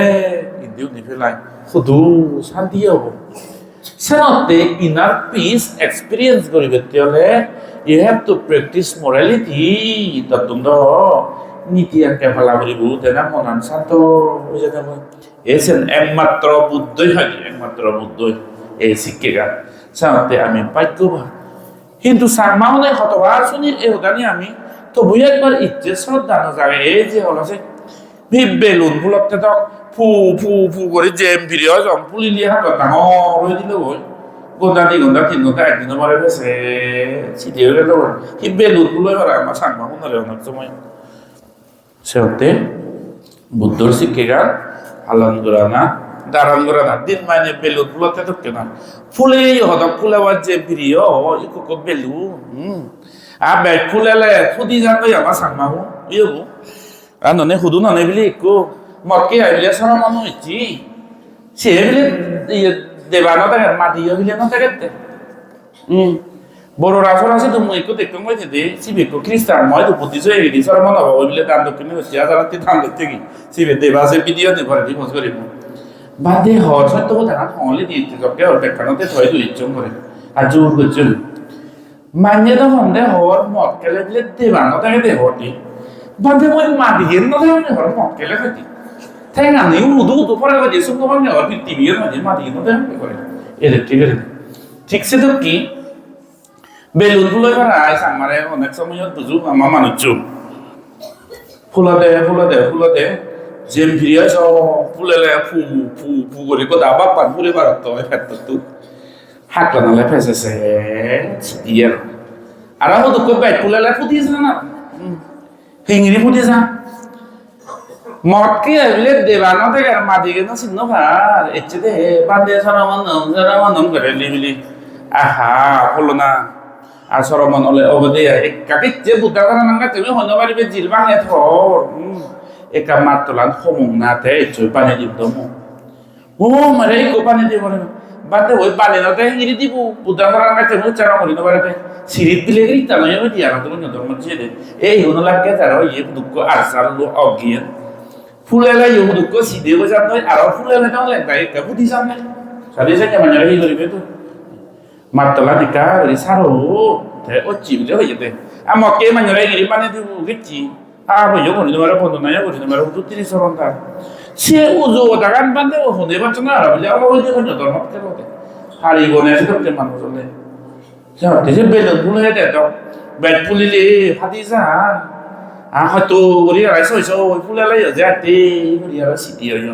ইন্দিও নিফেলাই শুধু শান্তি হব সেনতে ইনার পিস এক্সপিরিয়েন্স করিবে তেলে you have to practise morality তত্ত্ব নীতি আঁকে ফেলা করিব তেনা মনান শান্ত হয়ে যাবে এসেন একমাত্র বুদ্ধই হয় একমাত্র বুদ্ধই এই শিক্ষিকা সেনতে আমি ভাগ্যবান কিন্তু সারমাউনে হতবার শুনি এই উদানি আমি তো বুঝে একবার ইচ্ছে শ্রদ্ধা না জাগে এই যে হল সে বেলুন ফুলতে তো ফু করে জেম ফিরে হয় ফুলি লিয়ে হাত ডাঙর হয়ে দিল বই ঘন্টা 2 ঘন্টা 3 ঘন্টা একদিনও পরে গেছে ছিটিয়ে গেল কি বেলুন ফুল এবার আমার সাংমা মনে অনেক সময় সেহতে বুদ্ধর শিক্ষিকার পালন করা না দাঁড়ান করা না দিন মানে বেলুন ফুলতে থাকতে না ফুলে হদক ফুলেবার যে প্রিয় ইকুক বেলু আর বেড ফুলেলে ফুদি যান আমার সাংমাবো ইয়বো আর ননে হুদু ননে বিলি একো মতকে আইলে সারা মানুষ হইছি সে বিলে দেবানো থাকে মাটি বিলে না থাকে বড় রাফর আছে তো মই একটু দেখতে মই দে সিবে কো খ্রিস্টান মই তো বুদ্ধি জয় গেছি সারা মনে হবে ওই বিলে দান দক্ষিণে হচ্ছে হাজারাতে দান করতে কি সিবে দেবাসে ভিডিও নে ভরে দি মজ করে বাদে হর সত্য কথা হলে দিতে জকে ওর দেখানোতে থই দুই ইচ্ছন করে আর জোর করছেন মান্য তো হন্দে হর মত কেলে দিলে দেবানো থাকে দে হটি বাদে মই মাটি হেন না থাকে হর মত কেলে খাতি তাই না নিউ উদু তো পরে যে সুন্দর মানে হর টিভি এর মাঝে মাটি না থাকে করে ইলেকট্রিকের ঠিক সে তো কি বেলুন ফুল এবার আয় সামারে অনেক সময় বুঝু আমার মানুষ ফুলা দে যেম ফিরিয়া সব ফুলেলে ফু ফু ফু করে কোথা বাপার ফুলে বাড়াতো ফেরত তো হাঁকলা নালে ফেসেছে দিয়ে আর আমার দুঃখ ব্যাট ফুলেলে ফুটিয়েছে না হিঙিরি ফুটিয়েছে মটকে এগুলো দেবানো থেকে মাটি কেন চিহ্ন ভার এচ্ছে দে বান্ধে সারামান করে লিবিলি আহা হলো না আর সরমন হলে অবধি কাটিক যে বুদ্ধা করা নাঙ্গা তুমি হইতে পারিবে জিল ভাঙে থর একা মাত্রলান সমুং নাতে চই পানি দিব দমু ও মারে কো পানি দিব না বাতে ওই পানি নাতে হিরি দিব বুদ্ধা করা নাঙ্গা তুমি চারা করি না বারে সিরিত দিলে রিতা নয় ওই দিয়া তুমি না ধর্ম ছেড়ে এই হনো লাগে তারা ইয়ে দুঃখ আরসাল লো অগিয়ে ফুলেলা ইয়ে দুঃখ সিদে গো জান আর ফুলেলা তাও লাগে কা বুদ্ধি সামনে সাদে সাথে মানে হি করিবে তো মাত্রলা দিকা রি সারো তে ও চিবলে হয়ে যেতে আমাকে মানে রি পানি দিব গেছি আবার যখন তোমার বন্ধু নাই বলি তোমার হুজু 30 রন্টা সে উজু দাগান বান্দে ও হনে বাচ্চা না আর বলে আমার ওই যখন ধর্ম করতে হারি গনে করতে মানুষ হলে যা দেশে বেলুন ফুল হয়ে দেয় তো বেড ফুলিলে ফাটিছা আর হয়তো ওরি রাইস হইছো ওই ফুলালে যাতে ওরি আর সিটি হইল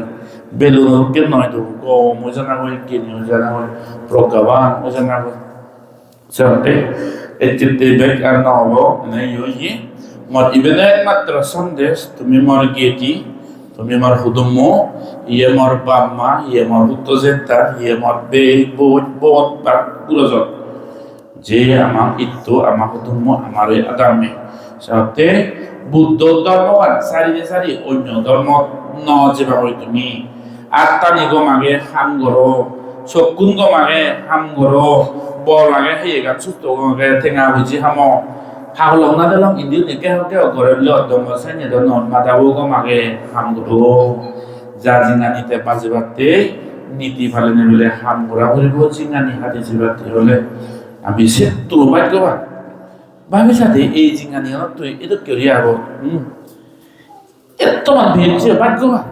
বেলুন কে নয় তো গো মজানা হই কে মজানা হই প্রকাবান মজানা হই যাতে এতে বেক আর না হবো না ইয়ে মত ইবেনে মাত্র সন্দেশ তুমি মর গেটি তুমি মর হুদুমো ইয়ে মর বাম্মা ইয়ে মর হুত্তজেন্তা ইয়ে মর বে বোট বোট বা পুরোজন যে আমার ইত্তু আমার হুদুমো আমার আদামে সাথে বুদ্ধ ধর্ম সারি অন্য ধর্ম ন যেভাবে তুমি আত্মা নিগম আগে হাম গরো চকুন গম আগে হাম গরো বল আগে সেই গাছ সুস্থ আগে ঠেঙা বুঝি হাম হাগলং না দালং ইন্দিও নিকে হকে করে লো দম সাইনে দ নন মাদাবো গো মাগে হামগুরো যা জিঙ্গানিতে বাজেবাতে নীতি ভালে নেলে হামগুরা হইব জিঙ্গানি হাতে জিবাতে হলে আমি সে তো ভাগ্যবান ভাবে সাথে এই জিঙ্গানি তুই এটা করিয়া হবো এত মান ভিড়ছে ভাগ্যবান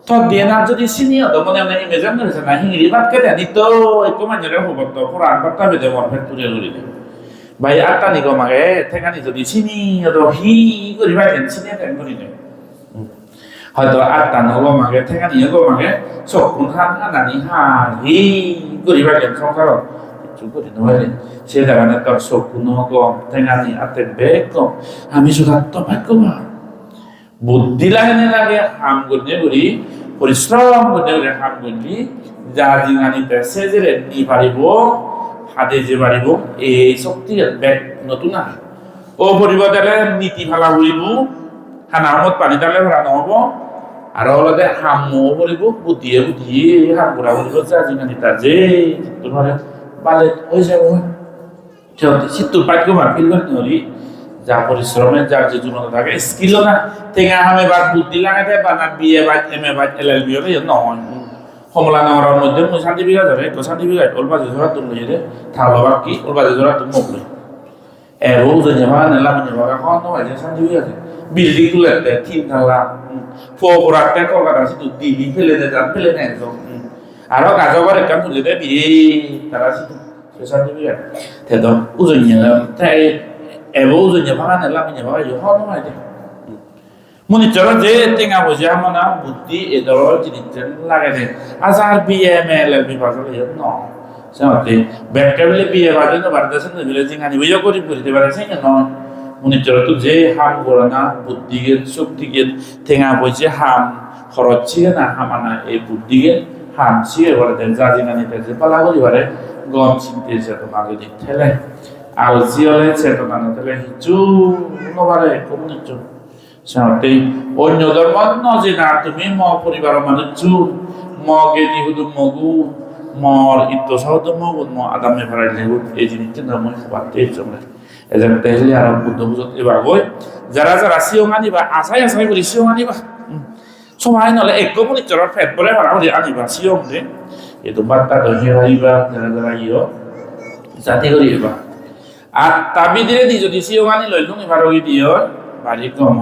তো দিয়ে না যদি সিনিয়র তো মনে মনে ইমেজান করেছে না হিঙ্গিরি ভাত কেটে নিত একটু মানে হবো তো পুরান ভাতটা বেঁধে মন ফের তুলে লইলে ভাই আটটা নিগো মাগে ঠেকানি যদি চিনি হি করি ভাই চিনি টেন করি নে হয়তো আটটা নগো মাগে ঠেকানি গো মাগে চকুন হানানি হি করি ভাই সংসার কিছু করি নয় সে জায়গায় তোর চকুন গো ঠেকানি আতে বেগ আমি শুধু তো ভাগ্যবান বুদ্ধি লাগে হাম করি পরিশ্রম করে হাম করি যা জিঙানিতে সে যে নি পারিব হাতে যে বাড়িব এই শক্তি ব্যাগ নতুন আহে ও পরিবর্তে নীতি ভালা ঘুরিব হানামত পানি তালে ভরা নহব আর হলতে হামো ভরিব বুদ্ধিয়ে হাম ঘুরা ঘুরিব যা জিঙানি তার যে তোমার বালে হয়ে যাব চিত্তুর পাইক ফিল করতে হলি যা পরিশ্রমে যার যে জন্য থাকে স্কিল না টেঙা হামে বা বুদ্ধি লাগাতে বা না বিয়ে বা এম এ বা LLB হলে নহয় কমলা নাঙৰৰ মধ্যে মই শান্তি বিঘা ধৰে তো শান্তি বিঘা ওলবা জোৰা তুম লৈ দে থাল বা কি ওলবা জোৰা তুম মোক লৈ এৰো যে ভাড়া নেলা মানে ভাড়া খাওয়া নহয় যে শান্তি বিঘা বিল্ডিং তুলে দে তিন থালা ফোরাতে কলকাতা সিটু দিবি ফেলে দে যান ফেলে নাই তো আৰু কাজবাৰ কাম তুলে দে বি তারা সিটু শান্তি বিঘা তে তো উজনিয়া তাই এৰো উজনিয়া ভাড়া নেলা মানে ভাড়া ইহ নহয় দে মনে চলো যে টেঙা বসে আমরা বুদ্ধি এ ধরনের জিনিস লাগে দে আসার বিয়ে MLB বাজার ন সাথে ব্যাংকে বলে বিয়ে বাজার না বাড়তেছে না বলে জিঙ্গানি বিয়ে করি করতে পারে সেই না 문이저도 제 함고라나 부디게 쑥디게 탱아 보이지 함 খরচিনা হামানা এই বুদ্ধিকে হাম সিয়ে বলে দেন জাজিনানি তেজে পালা করি বলে গম চিনতে যেত মাগদি ঠেলে আলসিয়লে চেতনা নতেলে হিচু নবারে কমুনিচু সাথে অন্য ধর্ম নজিনা তুমি ম পরিবার মানুষ চু মগে দিহুদু মগু মর ইতো সাউদ মগুন ম আদামে ভাড়াই লেগু এই জিনিসটা নাম বাতে চলে এজন তেহলি আর বুদ্ধ বুঝত এবার গই যারা যারা সিওঙানি বা আসাই আসাই করি সিওঙানি বা সময় নলে এক মনি চরার ফেট পরে ভাড়া আনিবা সিওং দে itu batta do হেরাইবা যারা ইয়ো জাতি করিবা আর তাবি দিলে দি যদি সিওং আনি লইলুং এবারও দিও বাড়ি কম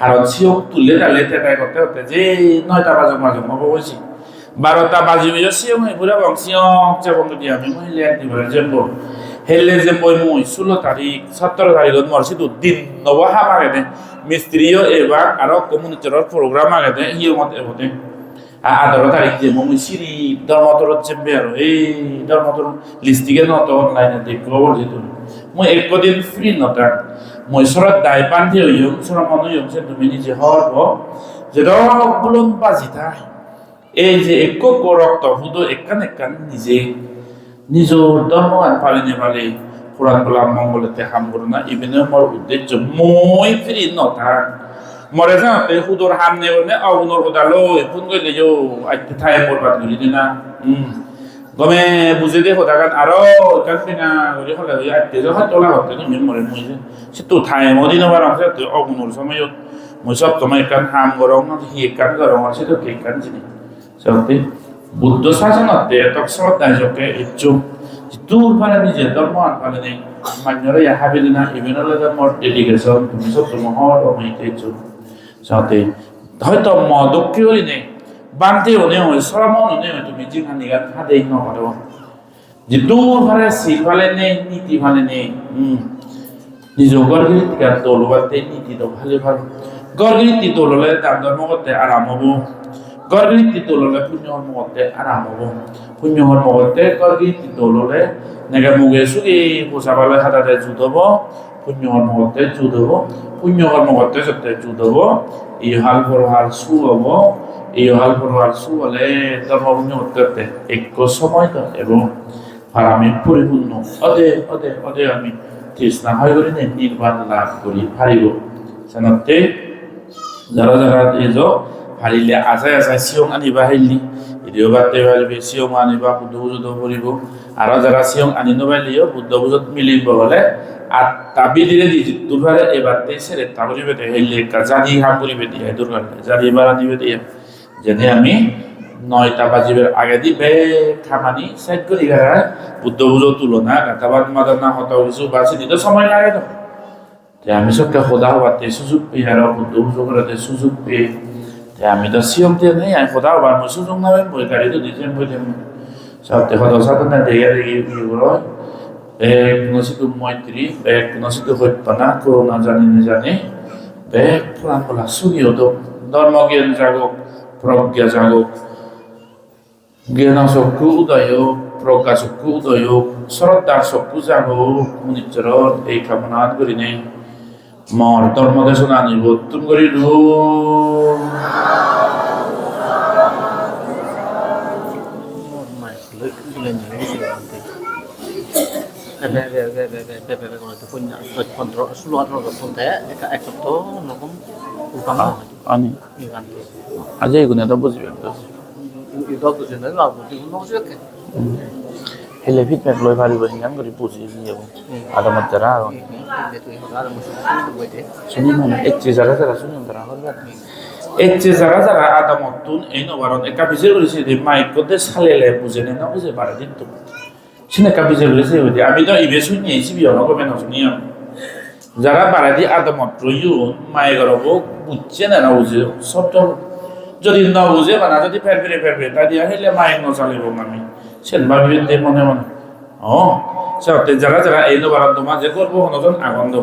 হারত সিওং তুলে ডালে তেটাই করতে হতে যে 9টা বাজে মাঝে মব বসি 12টা বাজি মিজো সিওং হে পুরা বং সিওং চেবং দি আমি মহিলা দিবা জেম্বো হেলে জেম্বো মুই 16 তারিখ 17 তারিখত মরসিদ উদ্দিন নবহা মাগে মিস্ত্রিও এবার আরো কমিউনিটির প্রোগ্রাম আগে হিও মত এবতে আদর তারিখ যে মুই সিরি ধর্মতর জেম্বে আর এই ধর্মতর লিস্টিকে নত অনলাইনে দেখো বলছিত মুই একদিন ফ্রি নতা মুই সরত দাই পান্তি হইম সরম নইম সে তুমি নিজে হরব যে রকগুলো বাজি থাই এই যে এক রক্ত হুদো একখান নিজে নিজ ধর্ম আন পালিনে পালে পুরাণ বলা মঙ্গলতে হাম করো না ইভেন মোর উদ্দেশ্য মই ফ্রি নথা মরে যাতে হুদর হাম নেবনে অগুনর কথা লই ফোন কইলে যো আইতে থাই বরবাদ করি দিনা গমে বুঝে দে কথা গান আরো কান্তিনা করি হলে আইতে যো হাতলা হতে তুমি মরে মই সে তো থাই মদিনা বার আছে তো অগুনর সময় মই সব সময় কান হাম গরম হি কান গরম আছে তো কে কান জিনি সত্যি বুদ্ধ শাসনতে তকসরত দাজকে ইচ্ছু দূর পারে নিজে ধর্ম আনপালে নেই মান্যরে হাবিলিনা ইভেনলে ধর্ম ডেডিকেশন তুমি সব মহর ও মেইতেছো সাথে হয়তো ম দুঃখী হই নেই বানতে হনে হয় শ্রমণ হনে হয় তুমি জিখানি গান হাতেই ন পারো যে দূর পারে সিল ভালে নেই নীতি ভালে নেই নিজ গর্গিত গান তোলবাতে নীতি তো ভালো ভালো গর্গিত তোললে তার ধর্ম করতে আরাম হবো গর্গিত তোললে পুণ্য কর্ম করতে আরাম হবো পুণ্য কর্ম করতে গর্গিত তোললে নেগা মুগে সুগি পোষাবালে হাতাতে জুত হবো পুণ্য কর্ম করতে জুত হবো পুণ্য কর্ম করতে সত্যি জুত হবো এই হাল পর হাল সু হবো এই হাল পর হাল সু হলে ধর্ম পুণ্য করতে এক সময় তো এবং আর আমি পরিপূর্ণ অদে আমি তৃষ্ণা হয় করি নির্বাণ লাভ করি হারিব জানাতে যারা যারা এই যে হারিলে আশাই সিওং আনিবা হাইলি এদিও বাতে পারবে সিওং আনিবা বুদ্ধ বুঝত পড়িব আর যারা সিওং আনি নবাইলিও বুদ্ধ বুঝত মিলিব হলে আর তাবি দিলে দি দুবারে এবারতে সেরে তাবরিবে দে হেলে জানি হাম করিবে দিয়ে দুর্গার জানি এবার আনিবে দিয়ে যেনে আমি 9টা বাজিবের আগে দিবে খামানি সেট করি গায় বুদ্ধ বুঝত তুলনা গাতাবাদ মাদানা হতা কিছু বাসি দিতে সময় লাগে তো আমি সবকে খোদা হওয়াতে সুযোগ পেয়ে আর বুদ্ধ বুঝ করাতে সুযোগ পেয়ে আমি তো সিওম দিয়ে নেই আমি খোদা হবার মই সুযোগ নামে বই গাড়ি তো দিতে বই দেব সব দেখো দশাতে না দেখে দেখি ইগুলো এক নসিত মৈত্রী এক নসিত হত্যনা করোনা জানি না জানে এক পুরাণ বলা সুগিও তো ধর্মজ্ঞান জাগক প্রজ্ঞা জাগক জ্ঞান চক্ষু উদয় হোক প্রজ্ঞা চক্ষু উদয় হোক শ্রদ্ধার চক্ষু জাগক মুনিচরণ এই কামনা করি নেই মর ধর্ম দেশনা নিবর্তন করি আজ এগুলো তো বুঝবেন হেলে ফিডব্যাক লই পারিব হিঙ্গান করে বুঝি যাব আদামত যারা শুনি মানে একটি যারা শুনি তারা হরবা একটি যারা আদামতুন এই নবারণ একা বিজয় করেছে যে মাইক করতে সালেলে বুঝে না বুঝে পারে দিন তো সিনে কা বিজয় করেছে ওই আমি তো ইবে শুনি এসি বিয়া হবে না শুনি যারা বাড়াদি আদামত রইউন মাই গরব বুঝছে না বুঝে সবটা যদি না বুঝে বা না যদি ফেরফেরে তা দিয়া হইলে মাইক ন চালিব আমি সেন ভাবিবেন দে মনে মনে সত্যি যারা এই নবারণ তোমার যে করবো হনজন আনন্দ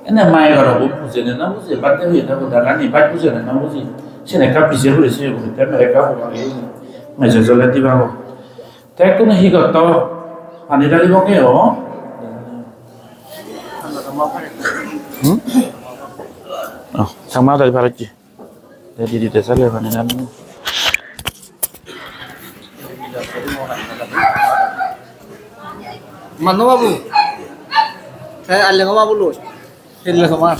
এনে মায়ের গরব বুঝে না বুঝে বাদে হয়ে থাকো দাদা নি বাদ বুঝে না বুঝি সেনে কা পিছিয়ে করেছে মেরেকা মেসেজ চলে দিবা তাই কোনো হিগত পানি ডালিবকে Sama dari Paraji. Jadi di desa lewan ini. Mano babu, saya alih babu lu, hilal sama.